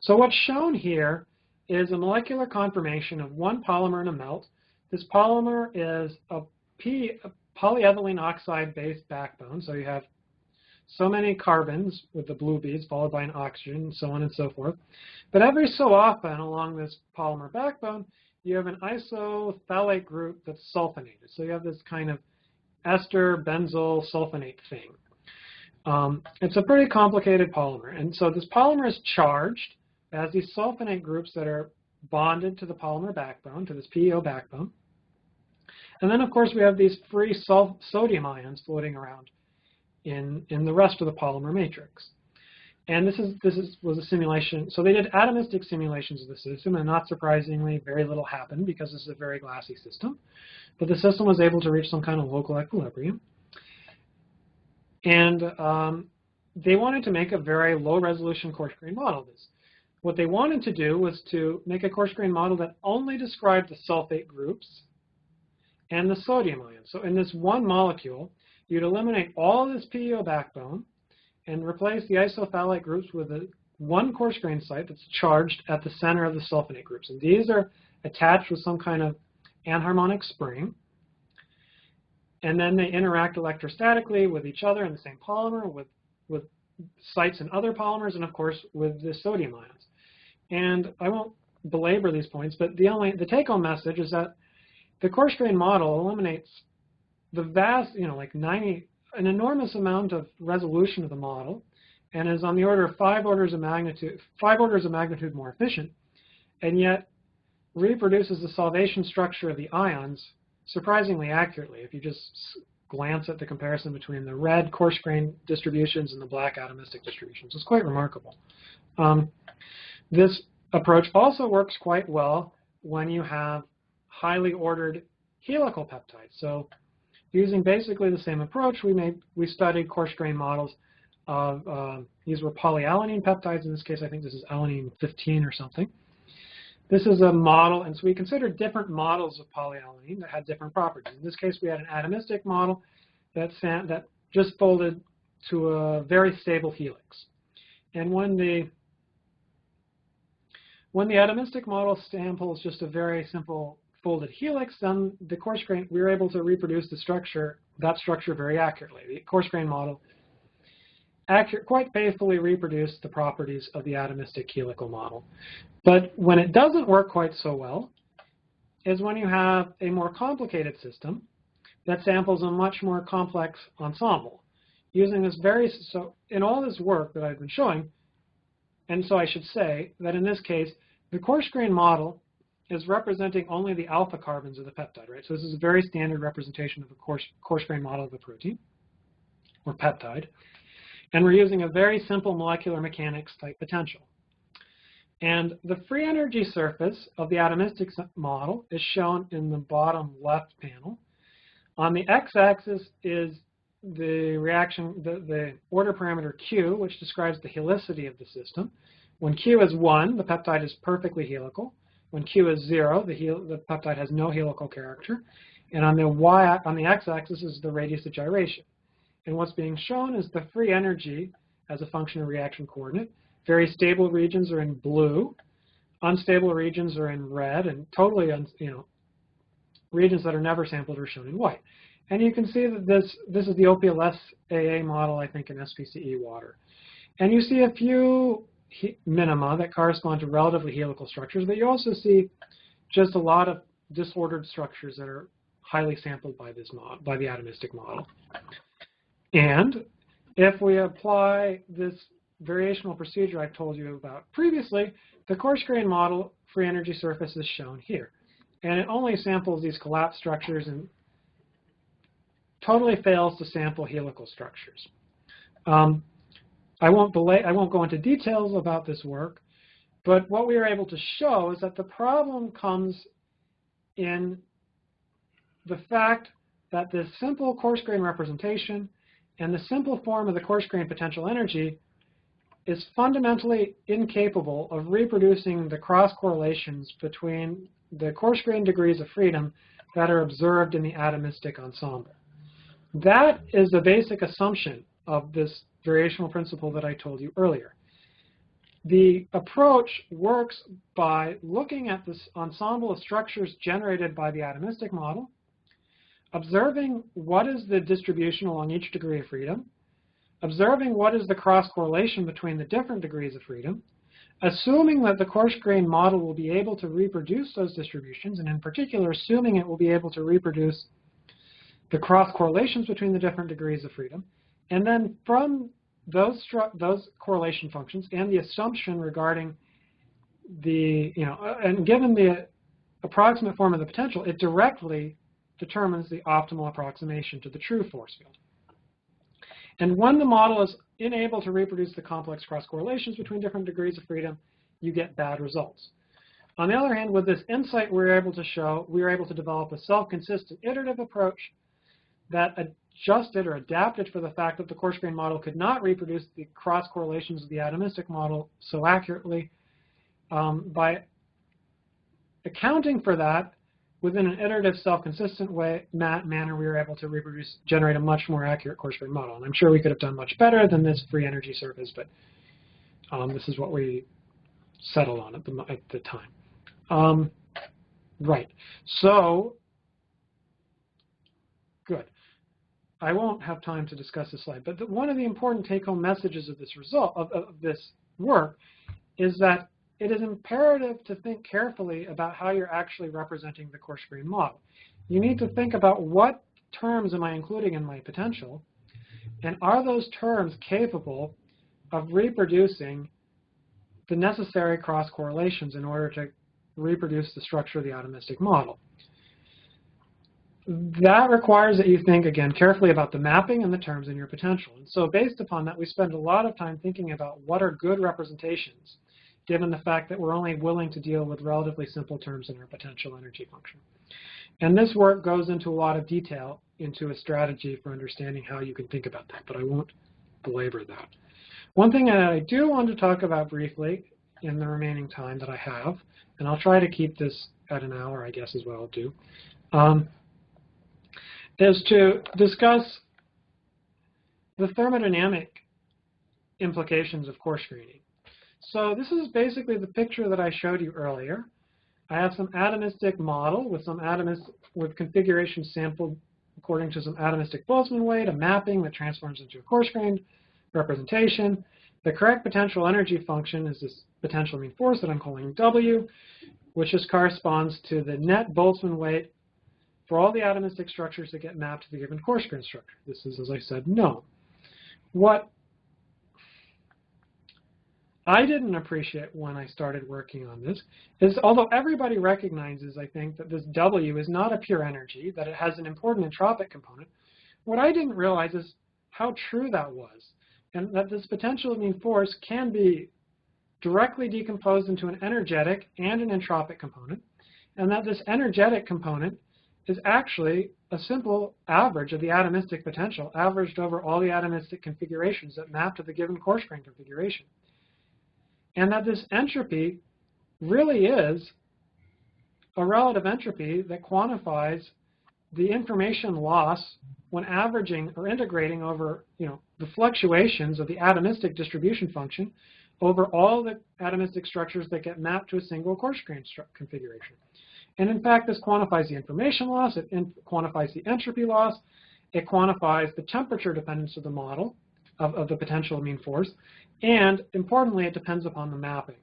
So what's shown here is a molecular conformation of one polymer in a melt. This polymer is a polyethylene oxide-based backbone, so you have so many carbons with the blue beads followed by an oxygen, and so on and so forth. But every so often along this polymer backbone, you have an isophthalate group that's sulfonated. So you have this kind of ester benzyl sulfonate thing. It's a pretty complicated polymer. And so this polymer is charged as these sulfonate groups that are bonded to the polymer backbone, to this PEO backbone. And then, of course, we have these free sodium ions floating around in the rest of the polymer matrix. And this was a simulation. So they did atomistic simulations of the system, and not surprisingly, very little happened because this is a very glassy system. But the system was able to reach some kind of local equilibrium. And they wanted to make a very low-resolution coarse-grained model of this. What they wanted to do was to make a coarse-grained model that only described the sulfate groups and the sodium ions. So in this one molecule, you'd eliminate all this PEO backbone and replace the isophthalate groups with one coarse-grained site that's charged at the center of the sulfonate groups. And these are attached with some kind of anharmonic spring. And then they interact electrostatically with each other in the same polymer, with sites in other polymers, and of course with the sodium ions. And I won't belabor these points, but the take-home message is that the coarse-grained model eliminates the vast, an enormous amount of resolution of the model, and is on the order of 5 orders of magnitude more efficient, and yet reproduces the solvation structure of the ions surprisingly accurately if you just glance at the comparison between the red coarse-grained distributions and the black atomistic distributions. It's quite remarkable. This approach also works quite well when you have highly ordered helical peptides. So using basically the same approach, we studied coarse-grained models of, these were polyalanine peptides. In this case, I think this is alanine 15 or something. This is a model, and so we considered different models of polyalanine that had different properties. In this case, we had an atomistic model that just folded to a very stable helix. And when the atomistic model samples just a very simple folded helix, then the coarse-grained, we were able to reproduce that structure very accurately. The coarse-grained model quite faithfully reproduced the properties of the atomistic helical model. But when it doesn't work quite so well is when you have a more complicated system that samples a much more complex ensemble. Using this so in all this work that I've been showing, and so I should say that in this case, the coarse-grained model is representing only the alpha carbons of the peptide, right? So this is a very standard representation of a coarse-grained model of a protein or peptide. And we're using a very simple molecular mechanics type potential. And the free energy surface of the atomistic model is shown in the bottom left panel. On the x-axis is the the order parameter Q, which describes the helicity of the system. When Q is 1, the peptide is perfectly helical. When Q is 0, the peptide has no helical character. And on the x-axis is the radius of gyration. And what's being shown is the free energy as a function of reaction coordinate. Very stable regions are in blue. Unstable regions are in red, and totally, regions that are never sampled are shown in white. And you can see that this is the OPLS AA model, I think, in SPCE water. And you see a few minima that correspond to relatively helical structures, but you also see just a lot of disordered structures that are highly sampled by this by the atomistic model. And if we apply this variational procedure I've told you about previously, the coarse-grained model free energy surface is shown here. And it only samples these collapsed structures and totally fails to sample helical structures. I won't go into details about this work, but what we were able to show is that the problem comes in the fact that this simple coarse-grained representation and the simple form of the coarse-grained potential energy is fundamentally incapable of reproducing the cross-correlations between the coarse-grained degrees of freedom that are observed in the atomistic ensemble. That is the basic assumption of this variational principle that I told you earlier. The approach works by looking at this ensemble of structures generated by the atomistic model, observing what is the distribution along each degree of freedom, observing what is the cross-correlation between the different degrees of freedom, assuming that the coarse-grained model will be able to reproduce those distributions, and in particular, assuming it will be able to reproduce the cross-correlations between the different degrees of freedom, and then from those correlation functions and the assumption regarding the, and given the approximate form of the potential, it directly determines the optimal approximation to the true force field. And when the model is unable to reproduce the complex cross-correlations between different degrees of freedom, you get bad results. On the other hand, with this insight, we were able to develop a self-consistent iterative approach that adjusted or adapted for the fact that the coarse-grained model could not reproduce the cross-correlations of the atomistic model so accurately. By accounting for that within an iterative, self-consistent manner, we were able to generate a much more accurate coarse-grained model. And I'm sure we could have done much better than this free energy surface, but this is what we settled on at the time. Right. So, good. I won't have time to discuss this slide, but one of the important take-home messages of this this work is that it is imperative to think carefully about how you're actually representing the coarse-grained model. You need to think about what terms am I including in my potential, and are those terms capable of reproducing the necessary cross-correlations in order to reproduce the structure of the atomistic model. That requires that you think, again, carefully about the mapping and the terms in your potential. And so based upon that, we spend a lot of time thinking about what are good representations, given the fact that we're only willing to deal with relatively simple terms in our potential energy function. And this work goes into a lot of detail into a strategy for understanding how you can think about that, but I won't belabor that. One thing that I do want to talk about briefly in the remaining time that I have, and I'll try to keep this at an hour, I guess is what I'll do, is to discuss the thermodynamic implications of coarse-graining. So this is basically the picture that I showed you earlier. I have some atomistic model with configuration sampled according to some atomistic Boltzmann weight, a mapping that transforms into a coarse-grained representation. The correct potential energy function is this potential mean force that I'm calling W, which just corresponds to the net Boltzmann weight for all the atomistic structures that get mapped to the given coarse-grained structure. This is, as I said, known. What I didn't appreciate when I started working on this is, although everybody recognizes, I think, that this W is not a pure energy, that it has an important entropic component, what I didn't realize is how true that was, and that this potential mean force can be directly decomposed into an energetic and an entropic component, and that this energetic component is actually a simple average of the atomistic potential, averaged over all the atomistic configurations that map to the given coarse-grained configuration. And that this entropy really is a relative entropy that quantifies the information loss when averaging or integrating over the fluctuations of the atomistic distribution function over all the atomistic structures that get mapped to a single coarse-grained configuration. And in fact, this quantifies the information loss, it quantifies the entropy loss, it quantifies the temperature dependence of the model, of the potential mean force, and importantly, it depends upon the mapping.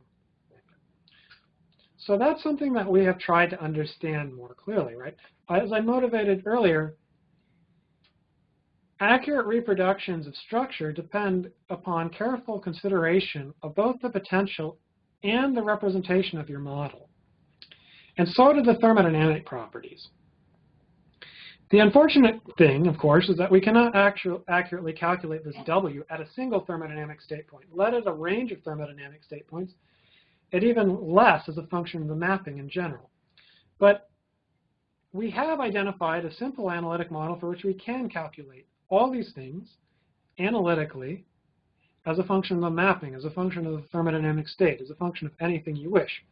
So that's something that we have tried to understand more clearly, right? As I motivated earlier, accurate reproductions of structure depend upon careful consideration of both the potential and the representation of your model. And so do the thermodynamic properties. The unfortunate thing, of course, is that we cannot accurately calculate this W at a single thermodynamic state point, let it a range of thermodynamic state points, and even less as a function of the mapping in general. But we have identified a simple analytic model for which we can calculate all these things analytically as a function of the mapping, as a function of the thermodynamic state, as a function of anything you wish.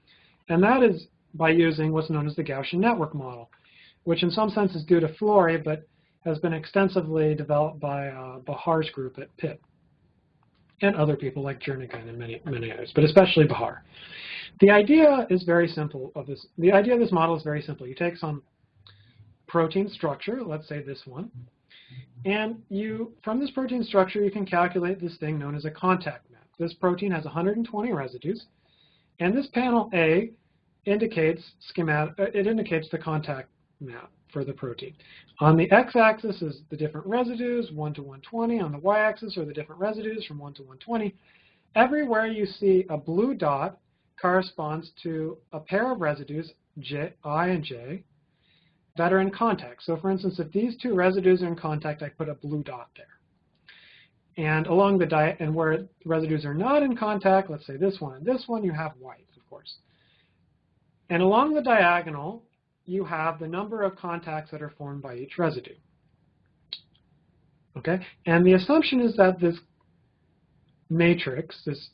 And that is by using what's known as the Gaussian network model, which in some sense is due to Flory, but has been extensively developed by Bahar's group at Pitt and other people like Jernigan and many others, but especially Bahar. The idea is very simple. The idea of this model is very simple. You take some protein structure, let's say this one, and from this protein structure, you can calculate this thing known as a contact map. This protein has 120 residues, and this panel A indicates the contact map for the protein. On the x-axis is the different residues, 1 to 120. On the y-axis are the different residues from 1 to 120. Everywhere you see a blue dot corresponds to a pair of residues, I and J, that are in contact. So for instance, if these two residues are in contact, I put a blue dot there. And along the and where residues are not in contact, let's say this one and this one, you have white, of course. And along the diagonal, you have the number of contacts that are formed by each residue. Okay? And the assumption is that this matrix, this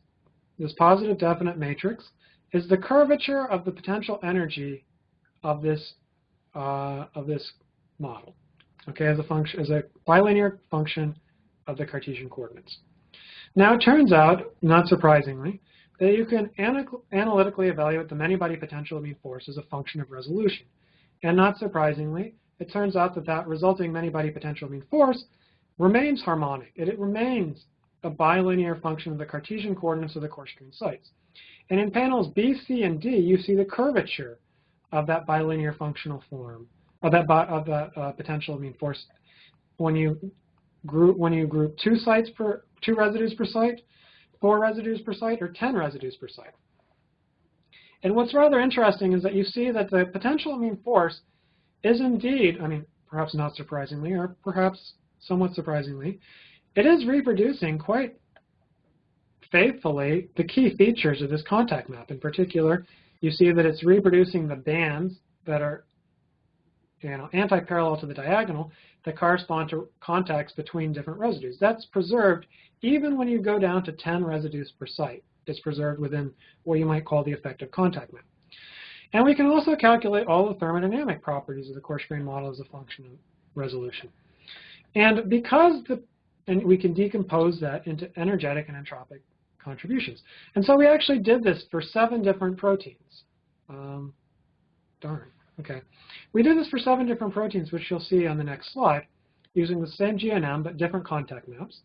positive definite matrix, is the curvature of the potential energy of this model. Okay, as a bilinear function of the Cartesian coordinates. Now it turns out, not surprisingly, that you can analytically evaluate the many-body potential of mean force as a function of resolution. And not surprisingly, it turns out that that resulting many-body potential of mean force remains harmonic. It remains a bilinear function of the Cartesian coordinates of the coarse-grained sites. And in panels B, C, and D, you see the curvature of that bilinear functional form, of that potential of mean force when you group two residues per site, 4 residues per site, or 10 residues per site. And what's rather interesting is that you see that the potential of mean force is indeed, I mean, perhaps not surprisingly, or perhaps somewhat surprisingly, it is reproducing quite faithfully the key features of this contact map. In particular, you see that it's reproducing the bands that are anti-parallel to the diagonal that correspond to contacts between different residues. That's preserved even when you go down to 10 residues per site. It's preserved within what you might call the effective contact map. And we can also calculate all the thermodynamic properties of the coarse-grained model as a function of resolution. And and we can decompose that into energetic and entropic contributions. And so we actually did this for 7 different proteins. Darn, okay. We did this for 7 different proteins, which you'll see on the next slide, using the same GNM but different contact maps.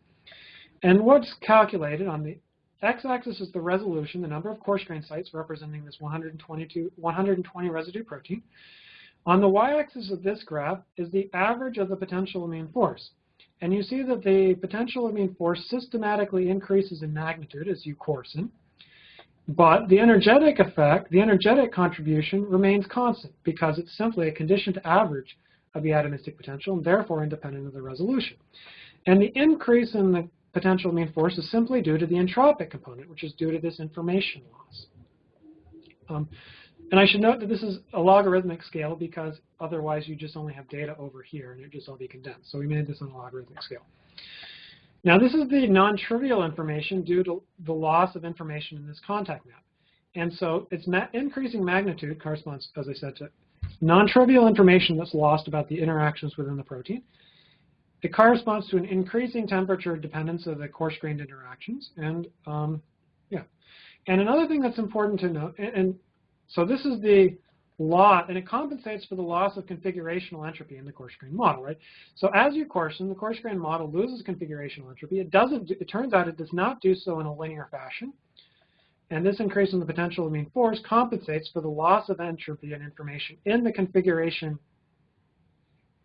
And what's calculated on the x-axis is the resolution, the number of coarse-grained sites representing this 120 residue protein. On the y-axis of this graph is the average of the potential of mean force. And you see that the potential of mean force systematically increases in magnitude as you coarsen. But the energetic effect, the energetic contribution, remains constant because it's simply a conditioned average of the atomistic potential and therefore independent of the resolution. And the increase in the potential mean force is simply due to the entropic component, which is due to this information loss. And I should note that this is a logarithmic scale because otherwise you just only have data over here and it just all be condensed. So we made this on a logarithmic scale. Now this is the non-trivial information due to the loss of information in this contact map. And so its increasing magnitude corresponds, as I said, to non-trivial information that's lost about the interactions within the protein. It corresponds to an increasing temperature dependence of the coarse-grained interactions. And yeah. And another thing that's important to note, and so this is the loss, and it compensates for the loss of configurational entropy in the coarse-grained model, right? So as you coarsen, the coarse-grained model loses configurational entropy. It turns out it does not do so in a linear fashion. And this increase in the potential of mean force compensates for the loss of entropy and information in the configuration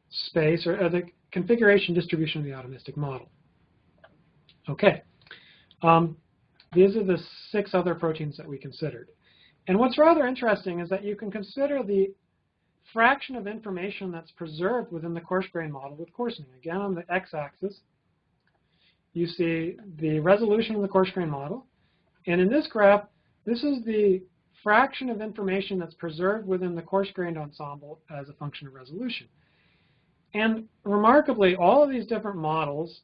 space, or the configuration distribution of the atomistic model. Okay. These are the 6 other proteins that we considered. And what's rather interesting is that you can consider the fraction of information that's preserved within the coarse-grained model with coarsening. Again, on the x-axis, you see the resolution of the coarse-grained model. And in this graph, this is the fraction of information that's preserved within the coarse-grained ensemble as a function of resolution. And remarkably, all of these different models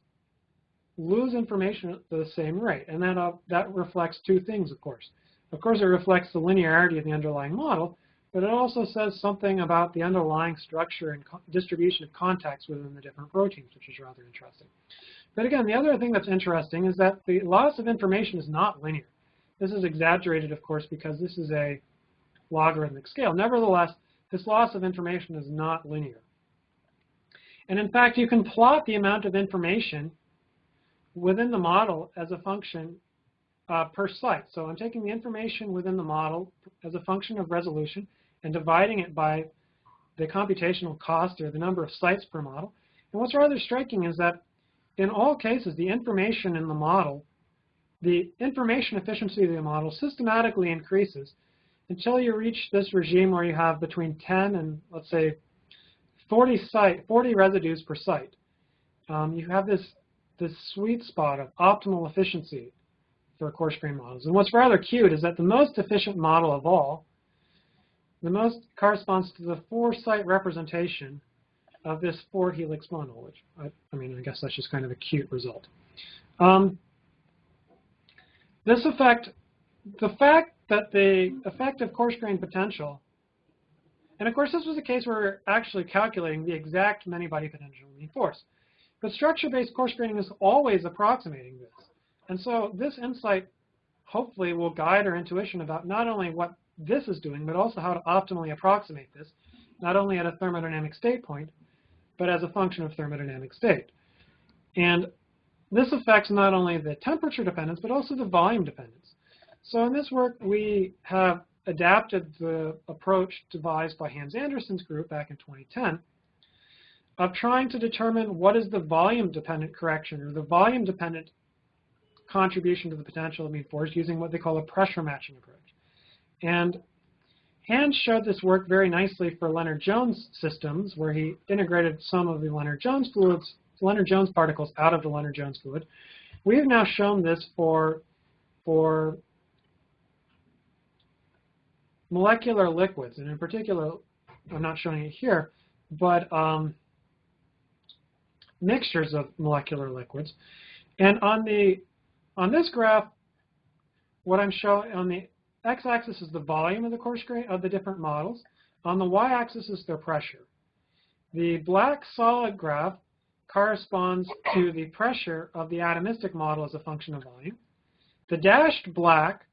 lose information at the same rate. And that reflects 2 things, of course. Of course, it reflects the linearity of the underlying model, but it also says something about the underlying structure and distribution of contacts within the different proteins, which is rather interesting. But again, the other thing that's interesting is that the loss of information is not linear. This is exaggerated, of course, because this is a logarithmic scale. Nevertheless, this loss of information is not linear. And in fact, you can plot the amount of information within the model as a function per site. So I'm taking the information within the model as a function of resolution and dividing it by the computational cost, or the number of sites per model. And what's rather striking is that in all cases, the information in the model, the information efficiency of the model systematically increases until you reach this regime where you have between 10 and, let's say, 40 residues per site. You have this sweet spot of optimal efficiency for coarse-grained models. And what's rather cute is that the most efficient model of all, the most corresponds to the 4-site representation of this 4-helix model, which, I mean, I guess that's just kind of a cute result. This effect, the fact that the effect of coarse-grained potential, and of course this was a case where we're actually calculating the exact many-body potential mean force. But structure-based coarse-graining is always approximating this. And so this insight hopefully will guide our intuition about not only what this is doing, but also how to optimally approximate this, not only at a thermodynamic state point, but as a function of thermodynamic state. And this affects not only the temperature dependence, but also the volume dependence. So in this work, we have adapted the approach devised by Hans-Andersen's group back in 2010 of trying to determine what is the volume-dependent correction, or the volume-dependent contribution to the potential of mean force, using what they call a pressure matching approach. And Hans showed this work very nicely for Lennard-Jones systems, where he integrated some of the Lennard-Jones fluids, Lennard-Jones particles out of the Lennard-Jones fluid. We have now shown this for molecular liquids, and in particular, I'm not showing it here, but mixtures of molecular liquids. And on this graph, what I'm showing on the x-axis is the volume of the coarse-grain of the different models. On the y-axis is their pressure. The black solid graph corresponds to the pressure of the atomistic model as a function of volume. The dashed black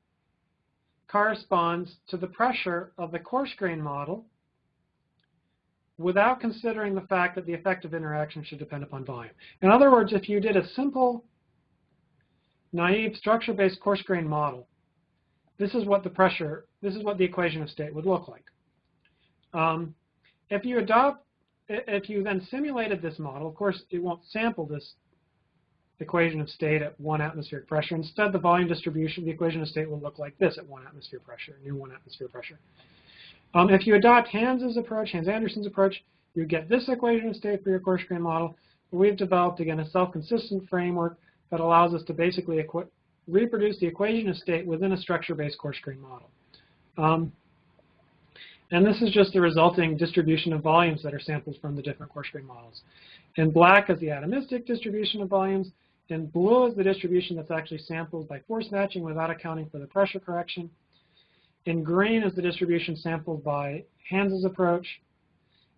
corresponds to the pressure of the coarse-grain model without considering the fact that the effective interaction should depend upon volume. In other words, if you did a simple, naive, structure-based coarse-grain model, this is what the equation of state would look like. If you then simulated this model, of course, it won't sample this equation of state at 1 atmospheric pressure. Instead, the volume distribution, the equation of state will look like this at 1 atmosphere pressure, near 1 atmosphere pressure. If you adopt Hans' approach, Hans-Andersen's approach, you get this equation of state for your coarse-grain model. We've developed, again, a self-consistent framework that allows us to basically reproduce the equation of state within a structure-based coarse-grain model. And this is just the resulting distribution of volumes that are sampled from the different coarse-grain models. In black is the atomistic distribution of volumes. In blue is the distribution that's actually sampled by force matching without accounting for the pressure correction. In green is the distribution sampled by Hans' approach.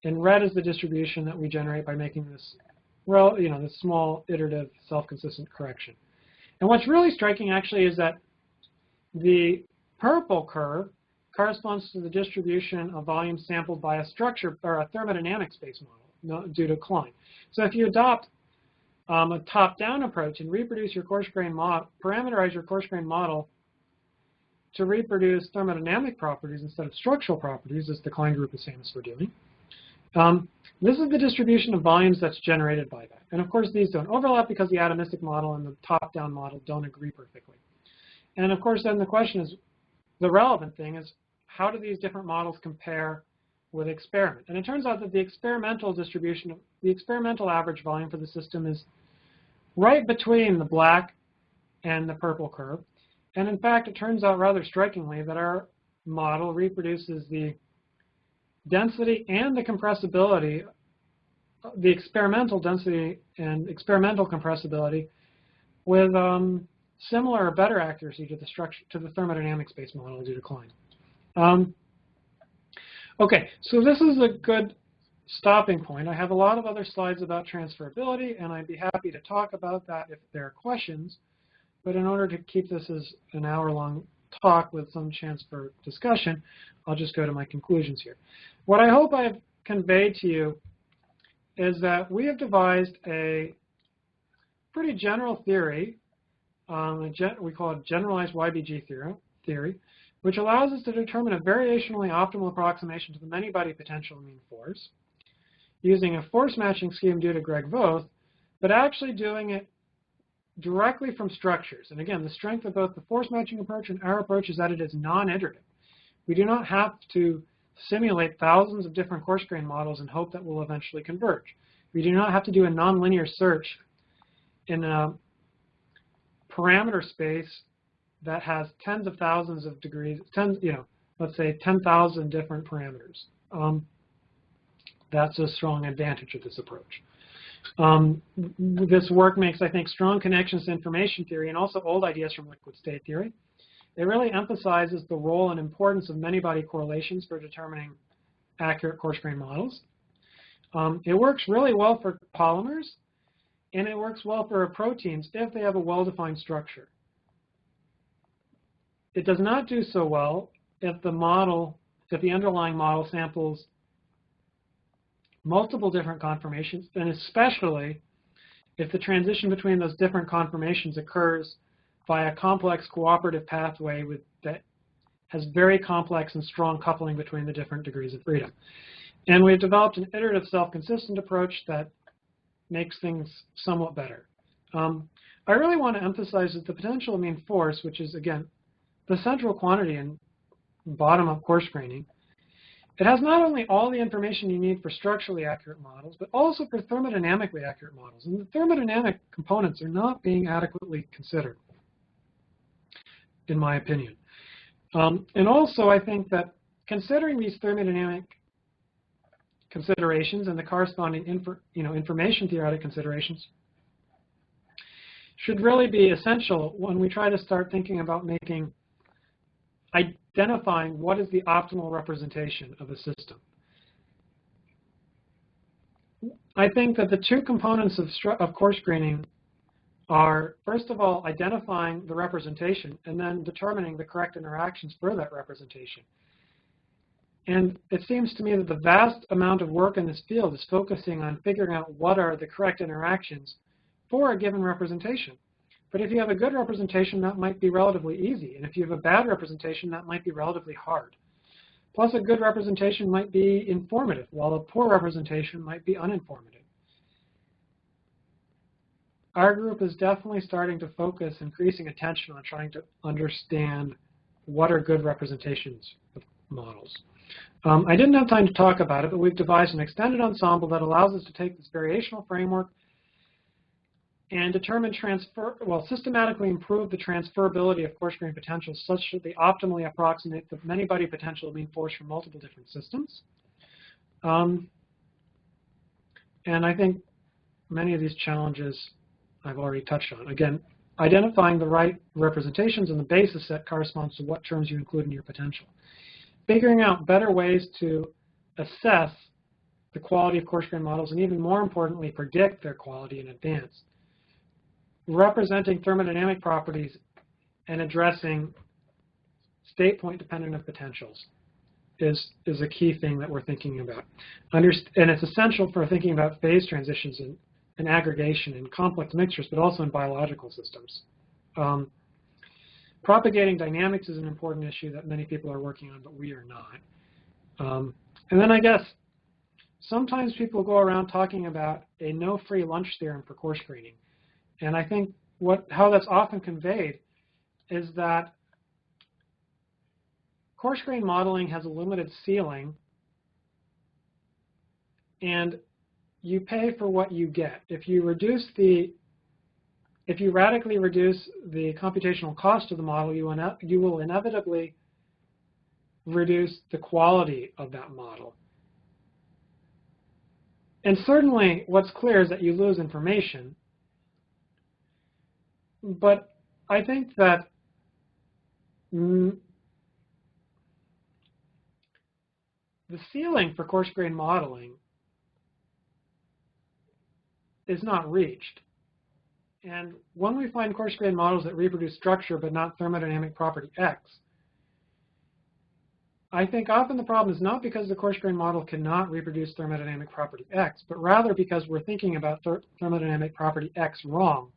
In red is the distribution that we generate by making this, well, this small iterative self-consistent correction. And what's really striking actually is that the purple curve corresponds to the distribution of volumes sampled by a structure or a thermodynamic space model due to Klein. So if you adopt a top-down approach and reproduce your coarse-grain model, parameterize your coarse-grain model to reproduce thermodynamic properties instead of structural properties, as the Klein group is famous for doing, this is the distribution of volumes that's generated by that. And of course, these don't overlap because the atomistic model and the top-down model don't agree perfectly. And of course, then the question is, the relevant thing is, how do these different models compare with experiment? And it turns out that the experimental distribution, the experimental average volume for the system is right between the black and the purple curve. And in fact, it turns out rather strikingly that our model reproduces the density and the compressibility, the experimental density and experimental compressibility with similar or better accuracy to the structure, to the thermodynamic space model due to Klein. Okay, so this is a good stopping point. I have a lot of other slides about transferability, and I'd be happy to talk about that if there are questions. But in order to keep this as an hour-long talk with some chance for discussion, I'll just go to my conclusions here. What I hope I've conveyed to you is that we have devised a pretty general theory, we call it generalized-Yvon-Born-Green theory, which allows us to determine a variationally optimal approximation to the many-body potential mean force using a force matching scheme due to Greg Voth, but actually doing it directly from structures. And again, the strength of both the force matching approach and our approach is that it is non-iterative. We do not have to simulate thousands of different coarse-grained models and hope that we'll eventually converge. We do not have to do a nonlinear search in a parameter space that has tens of thousands of degrees, let's say 10,000 different parameters. That's a strong advantage of this approach. This work makes, I think, strong connections to information theory and also old ideas from liquid state theory. It really emphasizes the role and importance of many-body correlations for determining accurate coarse-grained models. It works really well for polymers, and it works well for proteins if they have a well-defined structure. It does not do so well if the underlying model samples multiple different conformations, and especially if the transition between those different conformations occurs via a complex cooperative pathway that has very complex and strong coupling between the different degrees of freedom. And we've developed an iterative self-consistent approach that makes things somewhat better. I really want to emphasize that the potential mean force, which is, again, the central quantity in bottom-up coarse graining, it has not only all the information you need for structurally accurate models, but also for thermodynamically accurate models. And the thermodynamic components are not being adequately considered, in my opinion. And also, I think that considering these thermodynamic considerations and the corresponding information theoretic considerations should really be essential when we try to start thinking about identifying what is the optimal representation of a system. I think that the two components of coarse graining are, first of all, identifying the representation and then determining the correct interactions for that representation. And it seems to me that the vast amount of work in this field is focusing on figuring out what are the correct interactions for a given representation. But if you have a good representation, that might be relatively easy. And if you have a bad representation, that might be relatively hard. Plus, a good representation might be informative, while a poor representation might be uninformative. Our group is definitely starting to focus increasing attention on trying to understand what are good representations of models. I didn't have time to talk about it, but we've devised an extended ensemble that allows us to take this variational framework and determine systematically improve the transferability of coarse-grained potentials such that they optimally approximate the many-body potential mean force from multiple different systems. And I think many of these challenges I've already touched on. Again, identifying the right representations and the basis set corresponds to what terms you include in your potential. Figuring out better ways to assess the quality of coarse-grained models and, even more importantly, predict their quality in advance. Representing thermodynamic properties and addressing state point dependent of potentials is a key thing that we're thinking about. And it's essential for thinking about phase transitions and aggregation in complex mixtures, but also in biological systems. Propagating dynamics is an important issue that many people are working on, but we are not. And then I guess sometimes people go around talking about a no free lunch theorem for coarse graining. And I think how that's often conveyed is that coarse-grained modeling has a limited ceiling, and you pay for what you get. If you radically reduce the computational cost of the model, you will inevitably reduce the quality of that model. And certainly, what's clear is that you lose information. But I think that the ceiling for coarse-grained modeling is not reached. And when we find coarse-grained models that reproduce structure but not thermodynamic property X, I think often the problem is not because the coarse-grained model cannot reproduce thermodynamic property X, but rather because we're thinking about thermodynamic property X wrong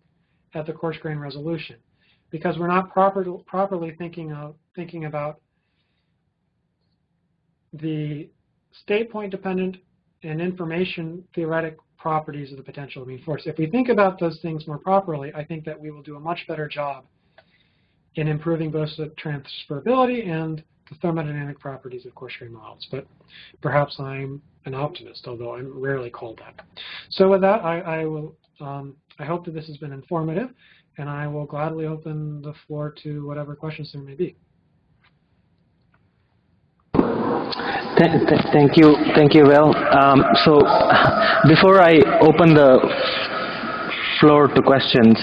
at the coarse-grained resolution, because we're not properly thinking about the state point dependent and information theoretic properties of the potential amine force. If we think about those things more properly, I think that we will do a much better job in improving both the transferability and the thermodynamic properties of coarse-grained models. But perhaps I'm an optimist, although I'm rarely called that. So with that, I hope that this has been informative, and I will gladly open the floor to whatever questions there may be. Thank you, Will. So before I open the floor to questions,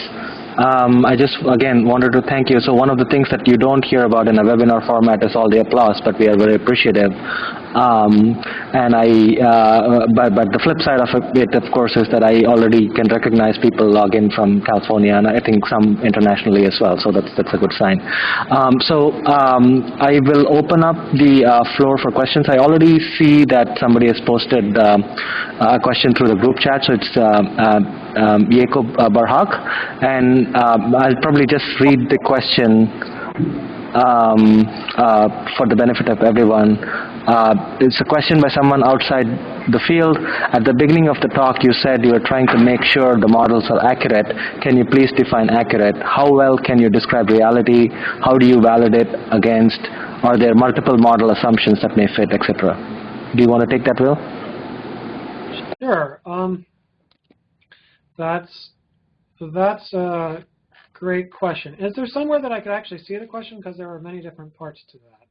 I just, again, wanted to thank you. So one of the things that you don't hear about in a webinar format is all the applause, but we are very appreciative. But the flip side of it, of course, is that I already can recognize people log in from California, and I think some internationally as well, so that's a good sign. I will open up the floor for questions. I already see that somebody has posted a question through the group chat, so it's Jacob Barhak, and I'll probably just read the question for the benefit of everyone. It's a question by someone outside the field. At the beginning of the talk, you said you were trying to make sure the models are accurate. Can you please define accurate? How well can you describe reality? How do you validate against? Are there multiple model assumptions that may fit, etc.? Do you want to take that, Will? Sure. That's a great question. Is there somewhere that I could actually see the question? Because there are many different parts to that.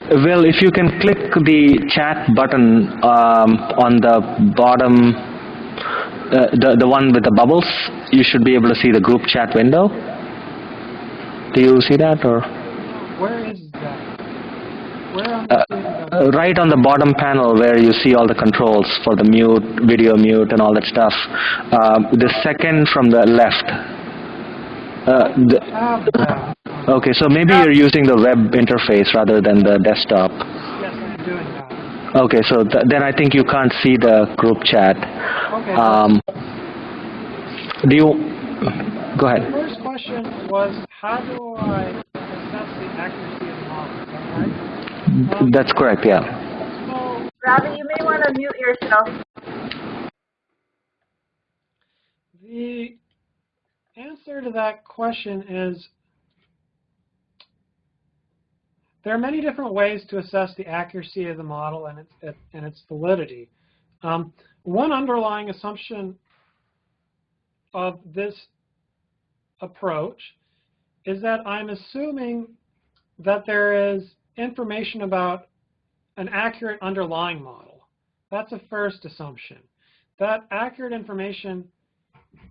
Well, if you can click the chat button on the bottom, the one with the bubbles, you should be able to see the group chat window. Do you see that, or? Where is that? Where on the screen? Right on the bottom panel where you see all the controls for the mute, video mute, and all that stuff. The second from the left. Okay, so maybe you're using the web interface rather than the desktop. Yes, I'm doing that. Okay, so then I think you can't see the group chat. Okay. Do you? Go ahead. The first question was, how do I assess the accuracy of the model? Is that right? That's correct, yeah. So, Ravi, you may want to mute yourself. the answer to that question is there are many different ways to assess the accuracy of the model and its validity. One underlying assumption of this approach is that I'm assuming that there is information about an accurate underlying model. That's a first assumption. That accurate information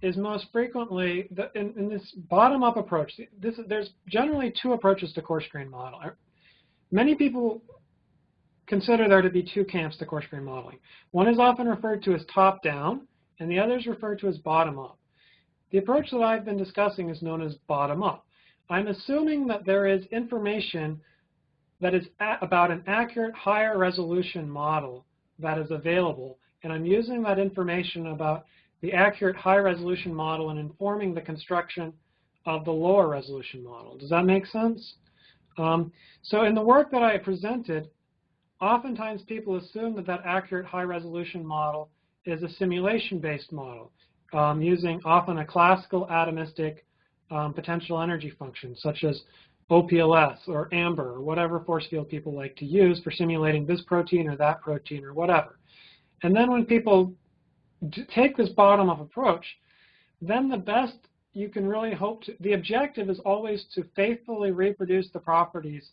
is most frequently, in this bottom-up approach, there's generally two approaches to coarse-grained model. Many people consider there to be two camps to coarse-grained modeling. One is often referred to as top-down, and the other is referred to as bottom-up. The approach that I've been discussing is known as bottom-up. I'm assuming that there is information that is about an accurate, higher resolution model that is available, and I'm using that information about the accurate, high resolution model and informing the construction of the lower resolution model. Does that make sense? So in the work that I presented, oftentimes people assume that that accurate, high resolution model is a simulation-based model, using often a classical atomistic potential energy function, such as OPLS or AMBER or whatever force field people like to use for simulating this protein or that protein or whatever. And then when people take this bottom-up approach, then the best you can really hope to, the objective is always to faithfully reproduce the properties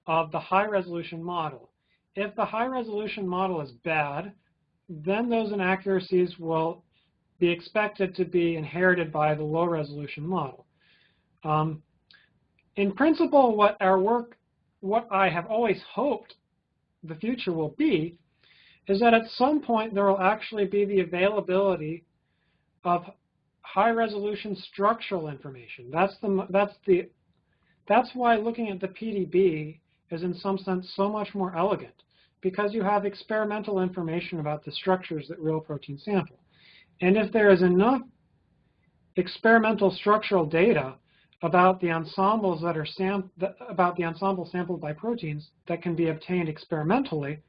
of the high-resolution model. If the high-resolution model is bad, then those inaccuracies will be expected to be inherited by the low-resolution model. In principle, what our work what I have always hoped the future will be is that at some point there will actually be the availability of high-resolution structural information. That's why looking at the PDB is in some sense so much more elegant, because you have experimental information about the structures that real proteins sample. And if there is enough experimental structural data about the ensembles that are about the ensemble sampled by proteins that can be obtained experimentally,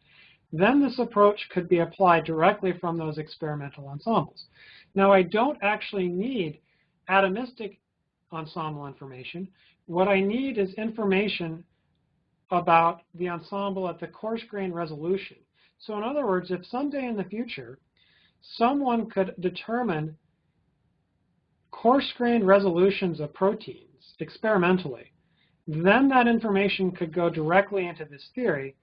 then this approach could be applied directly from those experimental ensembles. Now, I don't actually need atomistic ensemble information. What I need is information about the ensemble at the coarse-grained resolution. So in other words, if someday in the future someone could determine coarse-grained resolutions of proteins experimentally, then that information could go directly into this theory,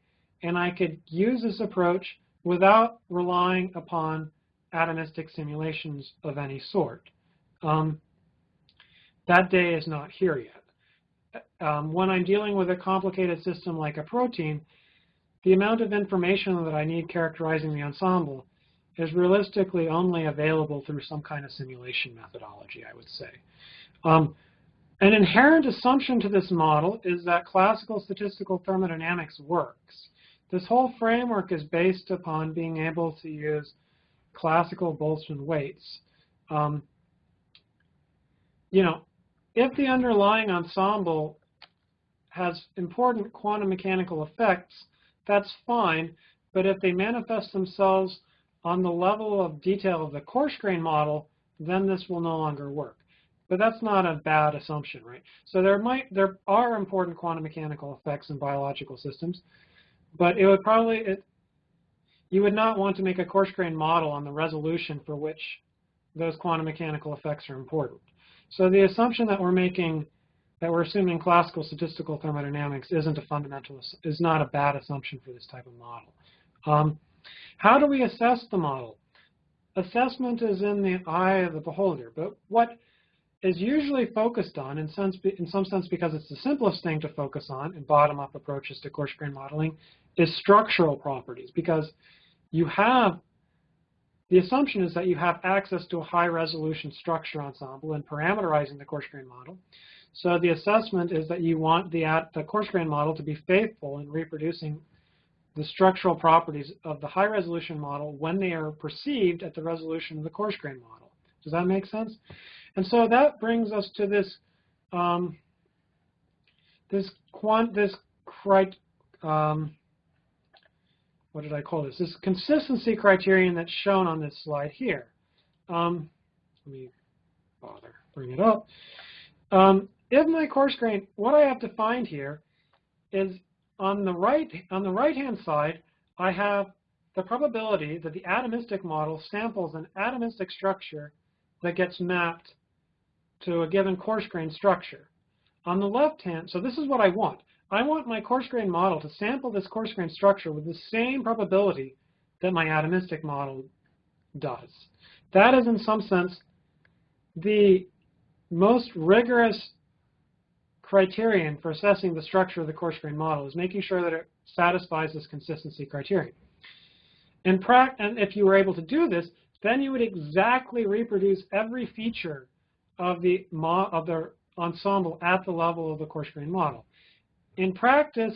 and I could use this approach without relying upon atomistic simulations of any sort. That day is not here yet. When I'm dealing with a complicated system like a protein, the amount of information that I need characterizing the ensemble is realistically only available through some kind of simulation methodology, I would say. An inherent assumption to this model is that classical statistical thermodynamics works. This whole framework is based upon being able to use classical Boltzmann weights. If the underlying ensemble has important quantum mechanical effects, that's fine, but if they manifest themselves on the level of detail of the coarse-grained model, then this will no longer work. But that's not a bad assumption, right? So there are important quantum mechanical effects in biological systems, but it would you would not want to make a coarse-grained model on the resolution for which those quantum mechanical effects are important. So the assumption that we're assuming classical statistical thermodynamics is not a bad assumption for this type of model. How do we assess the model? Assessment is in the eye of the beholder, but what is usually focused on, in some sense because it's the simplest thing to focus on in bottom-up approaches to coarse-grained modeling, is structural properties, because the assumption is that you have access to a high-resolution structure ensemble and parameterizing the coarse-grained model. So the assessment is that you want the coarse-grained model to be faithful in reproducing the structural properties of the high-resolution model when they are perceived at the resolution of the coarse-grained model. Does that make sense? And so that brings us to this what did I call this? This consistency criterion that's shown on this slide here. Let me bring it up. If my coarse-grained, what I have to find here is on the right-hand side, I have the probability that the atomistic model samples an atomistic structure that gets mapped to a given coarse-grained structure. On the left-hand, so this is what I want. I want my coarse-grained model to sample this coarse-grained structure with the same probability that my atomistic model does. That is, in some sense, the most rigorous criterion for assessing the structure of the coarse-grained model, is making sure that it satisfies this consistency criterion. And if you were able to do this, then you would exactly reproduce every feature of the ensemble at the level of the coarse-grained model. In practice,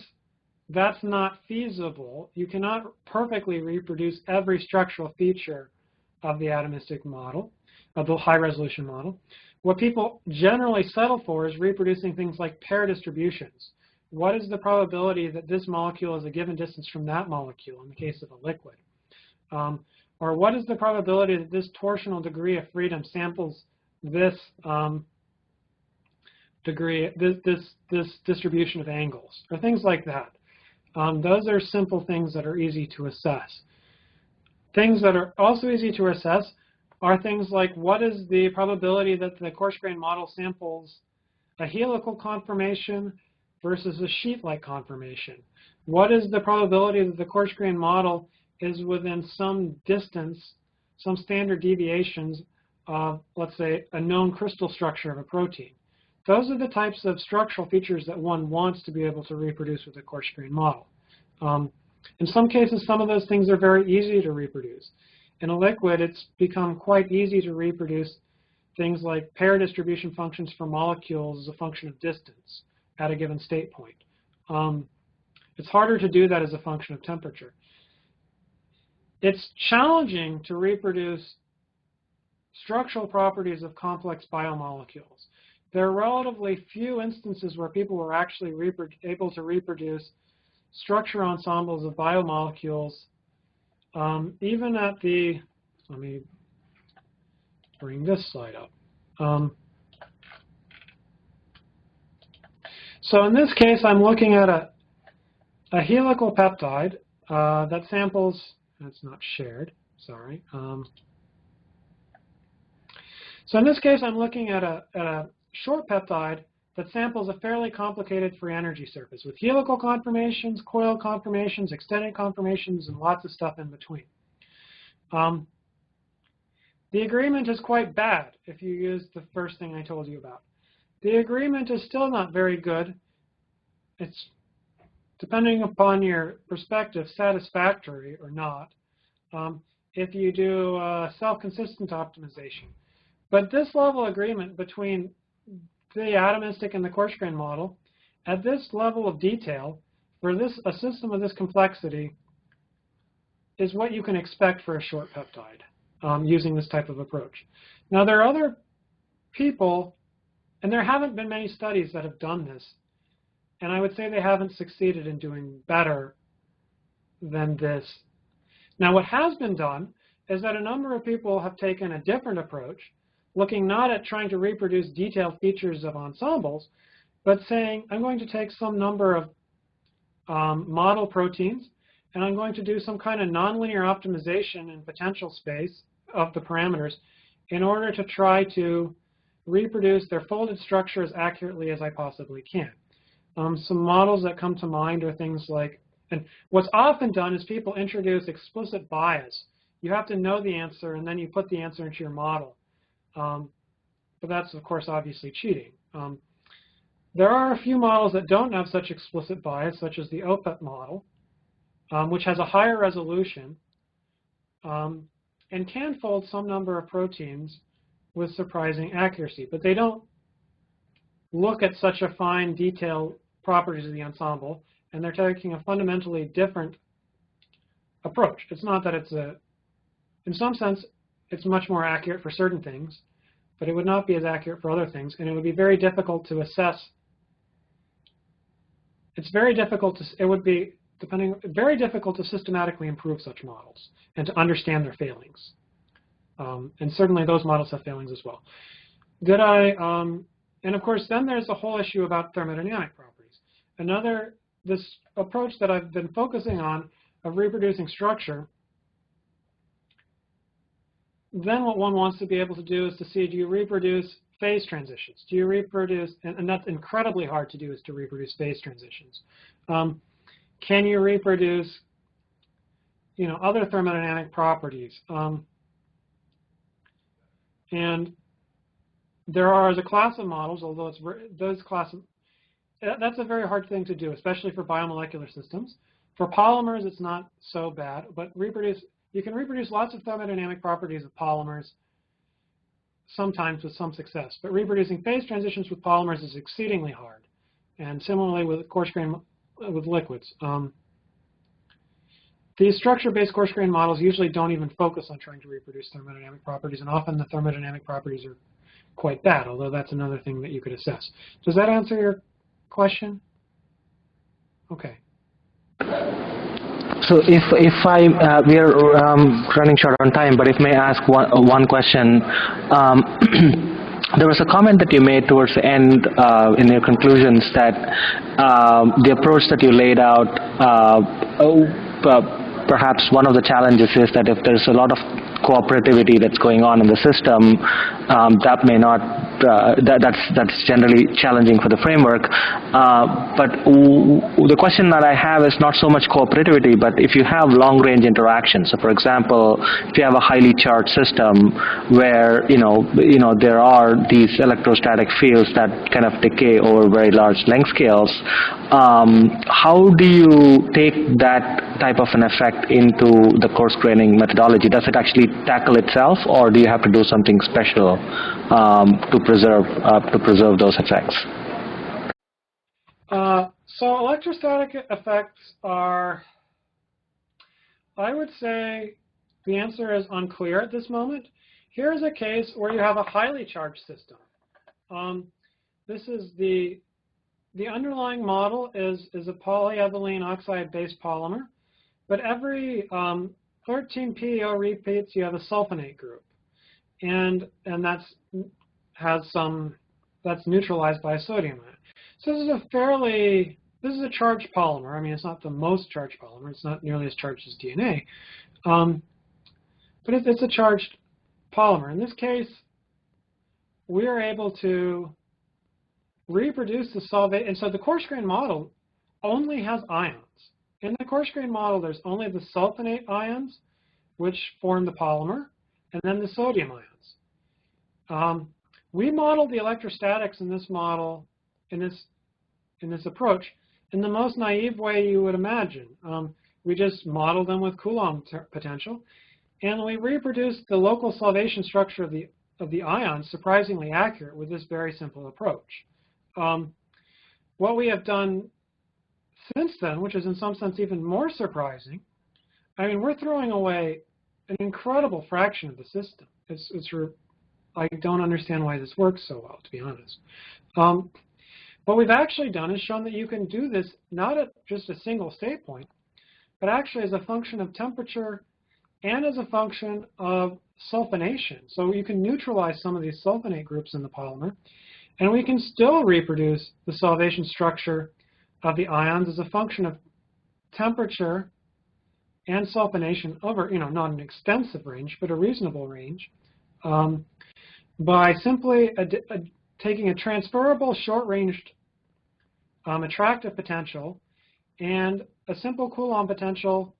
that's not feasible. You cannot perfectly reproduce every structural feature of the atomistic model, of the high-resolution model. What people generally settle for is reproducing things like pair distributions. What is the probability that this molecule is a given distance from that molecule in the case of a liquid? Or what is the probability that this torsional degree of freedom samples this this distribution of angles, or things like that. Those are simple things that are easy to assess. Things that are also easy to assess are things like, what is the probability that the coarse-grained model samples a helical conformation versus a sheet-like conformation? What is the probability that the coarse-grained model is within some distance, some standard deviations of, let's say, a known crystal structure of a protein? those are the types of structural features that one wants to be able to reproduce with a coarse-grained model. In some cases, some of those things are very easy to reproduce. In a liquid, it's become quite easy to reproduce things like pair distribution functions for molecules as a function of distance at a given state point. It's harder to do that as a function of temperature. It's challenging to reproduce structural properties of complex biomolecules. There are relatively few instances where people were actually able to reproduce structure ensembles of biomolecules, even at the, let me bring this slide up. So in this case, I'm looking at a helical peptide that samples, that's not shared, sorry. So in this case, I'm looking at a short peptide that samples a fairly complicated free energy surface with helical conformations, coil conformations, extended conformations, and lots of stuff in between. The agreement is quite bad if you use the first thing I told you about. The agreement is still not very good. It's, depending upon your perspective, satisfactory or not if you do self-consistent optimization. But this level of agreement between the atomistic and the coarse-grained model, at this level of detail, for a system of this complexity, is what you can expect for a short peptide using this type of approach. Now, there are other people, and there haven't been many studies that have done this, and I would say they haven't succeeded in doing better than this. Now, what has been done is that a number of people have taken a different approach, looking not at trying to reproduce detailed features of ensembles, but saying, I'm going to take some number of model proteins, and I'm going to do some kind of nonlinear optimization in potential space of the parameters in order to try to reproduce their folded structure as accurately as I possibly can. Some models that come to mind are things like, and what's often done is people introduce explicit bias. You have to know the answer, and then you put the answer into your model. But that's, of course, obviously cheating. There are a few models that don't have such explicit bias, such as the OPEP model, which has a higher resolution and can fold some number of proteins with surprising accuracy. But they don't look at such a fine detail properties of the ensemble, and they're taking a fundamentally different approach. It's not that it's in some sense, it's much more accurate for certain things, but it would not be as accurate for other things, and it would be very difficult to assess. It's very difficult to, it would be, very difficult to systematically improve such models and to understand their failings. And certainly those models have failings as well. And of course, then there's the whole issue about thermodynamic properties. This approach that I've been focusing on of reproducing structure, then what one wants to be able to do is to see, do you reproduce phase transitions? Do you reproduce, and that's incredibly hard to do, is to reproduce phase transitions. Can you reproduce, other thermodynamic properties? And there are as a class of models, although that's a very hard thing to do, especially for biomolecular systems. For polymers, it's not so bad, but you can reproduce lots of thermodynamic properties of polymers, sometimes with some success. But reproducing phase transitions with polymers is exceedingly hard. And similarly with coarse-grained, with liquids. These structure-based coarse-grained models usually don't even focus on trying to reproduce thermodynamic properties, and often the thermodynamic properties are quite bad, although that's another thing that you could assess. Does that answer your question? Okay. So we are running short on time, but if may I ask one question. There was a comment that you made towards the end in your conclusions that the approach that you laid out, perhaps one of the challenges is that if there's a lot of cooperativity that's going on in the system, that may not, that's generally challenging for the framework. But the question that I have is not so much cooperativity, but if you have long-range interactions. So, for example, if you have a highly charged system where there are these electrostatic fields that kind of decay over very large length scales, how do you take that type of an effect into the coarse graining methodology? Does it actually tackle itself, or do you have to do something special to preserve those effects? So electrostatic effects are, I would say, the answer is unclear at this moment. Here's a case where you have a highly charged system. This is the underlying model is a polyethylene oxide-based polymer, but every 13 PEO repeats, you have a sulfonate group, and that's neutralized by a sodium ion. So this is a charged polymer. I mean, it's not the most charged polymer. It's not nearly as charged as DNA, but it's a charged polymer. In this case, we are able to reproduce the solvate, and so the coarse-grained model only has ions. In the coarse-grained model, there's only the sulfonate ions, which form the polymer, and then the sodium ions. We modeled the electrostatics in this model, in this approach, in the most naive way you would imagine. We just modeled them with Coulomb potential, and we reproduced the local solvation structure of the ions surprisingly accurate with this very simple approach. What we have done since then, which is in some sense even more surprising, I mean, we're throwing away an incredible fraction of the system. I don't understand why this works so well, to be honest. What we've actually done is shown that you can do this not at just a single state point, but actually as a function of temperature and as a function of sulfonation. So you can neutralize some of these sulfonate groups in the polymer, and we can still reproduce the solvation structure of the ions as a function of temperature and sulfonation over, not an extensive range, but a reasonable range, by simply taking a transferable short-ranged attractive potential and a simple Coulomb potential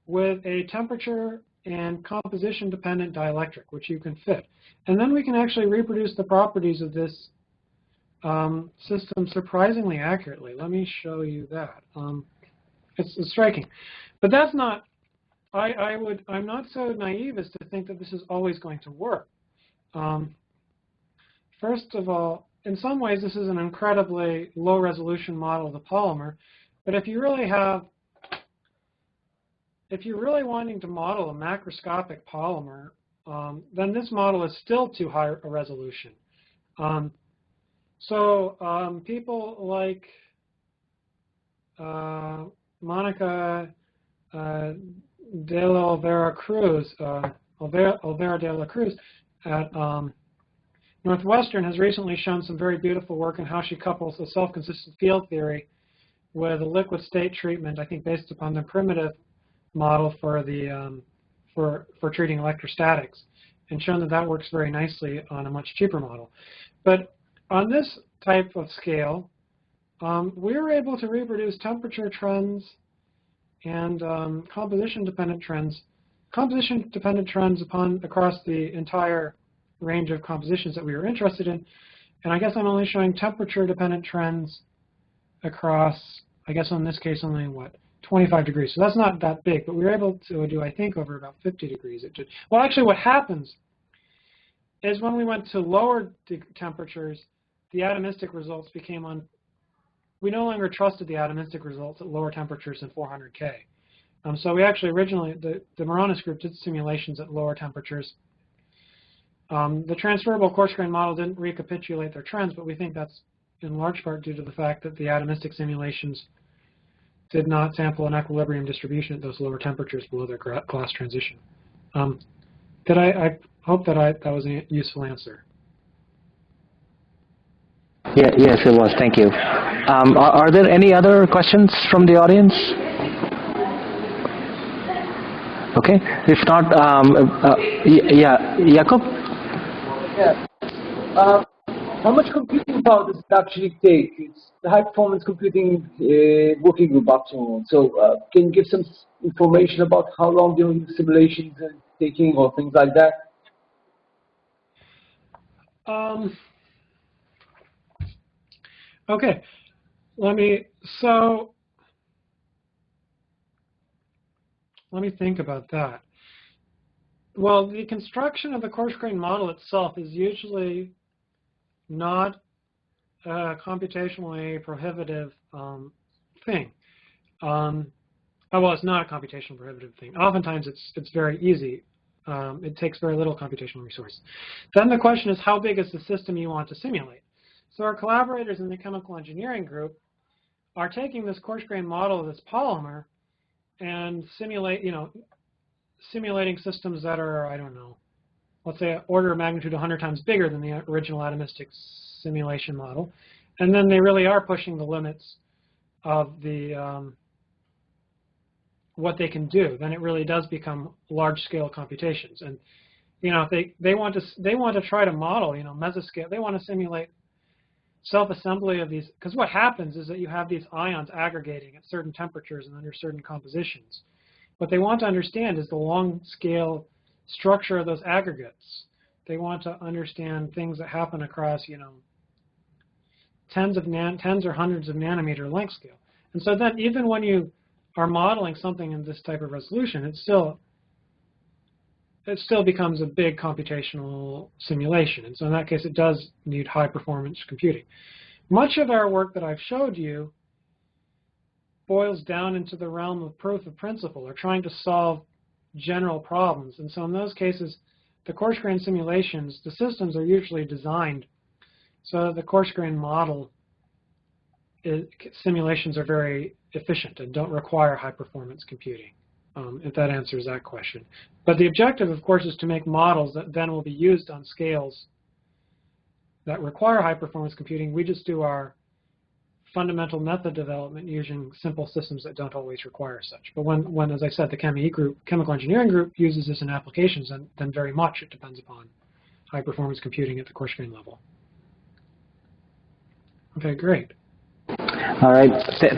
with a temperature and composition-dependent dielectric, which you can fit. And then we can actually reproduce the properties of this system surprisingly accurately. Let me show you that. It's striking. But that's not, I'm not so naive as to think that this is always going to work. First of all, in some ways, this is an incredibly low-resolution model of the polymer. But if you're really wanting to model a macroscopic polymer, then this model is still too high a resolution. So people like Monica de la Cruz, Olvera de la Cruz at Northwestern has recently shown some very beautiful work on how she couples a self-consistent field theory with a liquid state treatment, I think based upon the primitive model for the for treating electrostatics, and shown that that works very nicely on a much cheaper model. But on this type of scale, we were able to reproduce temperature trends and composition-dependent trends. Composition-dependent trends across the entire range of compositions that we were interested in. And I guess I'm only showing temperature-dependent trends across, I guess in this case, only, 25 degrees. So that's not that big, but we were able to do, I think, over about 50 degrees. Well, actually, what happens is when we went to lower temperatures, the atomistic results became we no longer trusted the atomistic results at lower temperatures than 400 K. So we actually originally, the Moronis group did simulations at lower temperatures. The transferable coarse-grained model didn't recapitulate their trends, but we think that's in large part due to the fact that the atomistic simulations did not sample an equilibrium distribution at those lower temperatures below their class transition. I hope that was a useful answer. Yeah, yes, it was. Thank you. Are there any other questions from the audience? Okay. If not, yeah, Jakob. Yeah. How much computing power does it actually take? It's the high performance computing working group optimal. So can you give some information about how long the simulations are taking or things like that? Okay. Let me think about that. Well, the construction of the coarse-grained model itself is usually not a computationally prohibitive thing. Well, it's not a computationally prohibitive thing. Oftentimes, it's very easy. It takes very little computational resource. Then the question is, how big is the system you want to simulate? So our collaborators in the chemical engineering group are taking this coarse-grained model of this polymer and simulating systems that are, I don't know, let's say order of magnitude 100 times bigger than the original atomistic simulation model. And then they really are pushing the limits of the what they can do. Then it really does become large-scale computations. And if they want to try to model, mesoscale, they want to simulate self-assembly of these, because what happens is that you have these ions aggregating at certain temperatures and under certain compositions. What they want to understand is the long-scale structure of those aggregates. They want to understand things that happen across, tens or hundreds of nanometer length scale. And so then even when you are modeling something in this type of resolution, it still becomes a big computational simulation. And so in that case, it does need high-performance computing. Much of our work that I've showed you boils down into the realm of proof of principle, or trying to solve general problems. And so in those cases, the coarse-grained simulations, the systems are usually designed so that the coarse-grained model simulations are very efficient and don't require high-performance computing, if that answers that question. But the objective, of course, is to make models that then will be used on scales that require high-performance computing. We just do our fundamental method development using simple systems that don't always require such. But when as I said, the chemical engineering group uses this in applications, then very much it depends upon high-performance computing at the coarse-grained level. Okay, great. All right.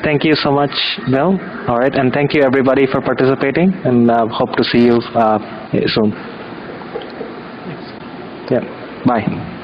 Thank you so much, Bill. All right, and thank you everybody for participating, and hope to see you soon. Thanks. Yeah. Bye.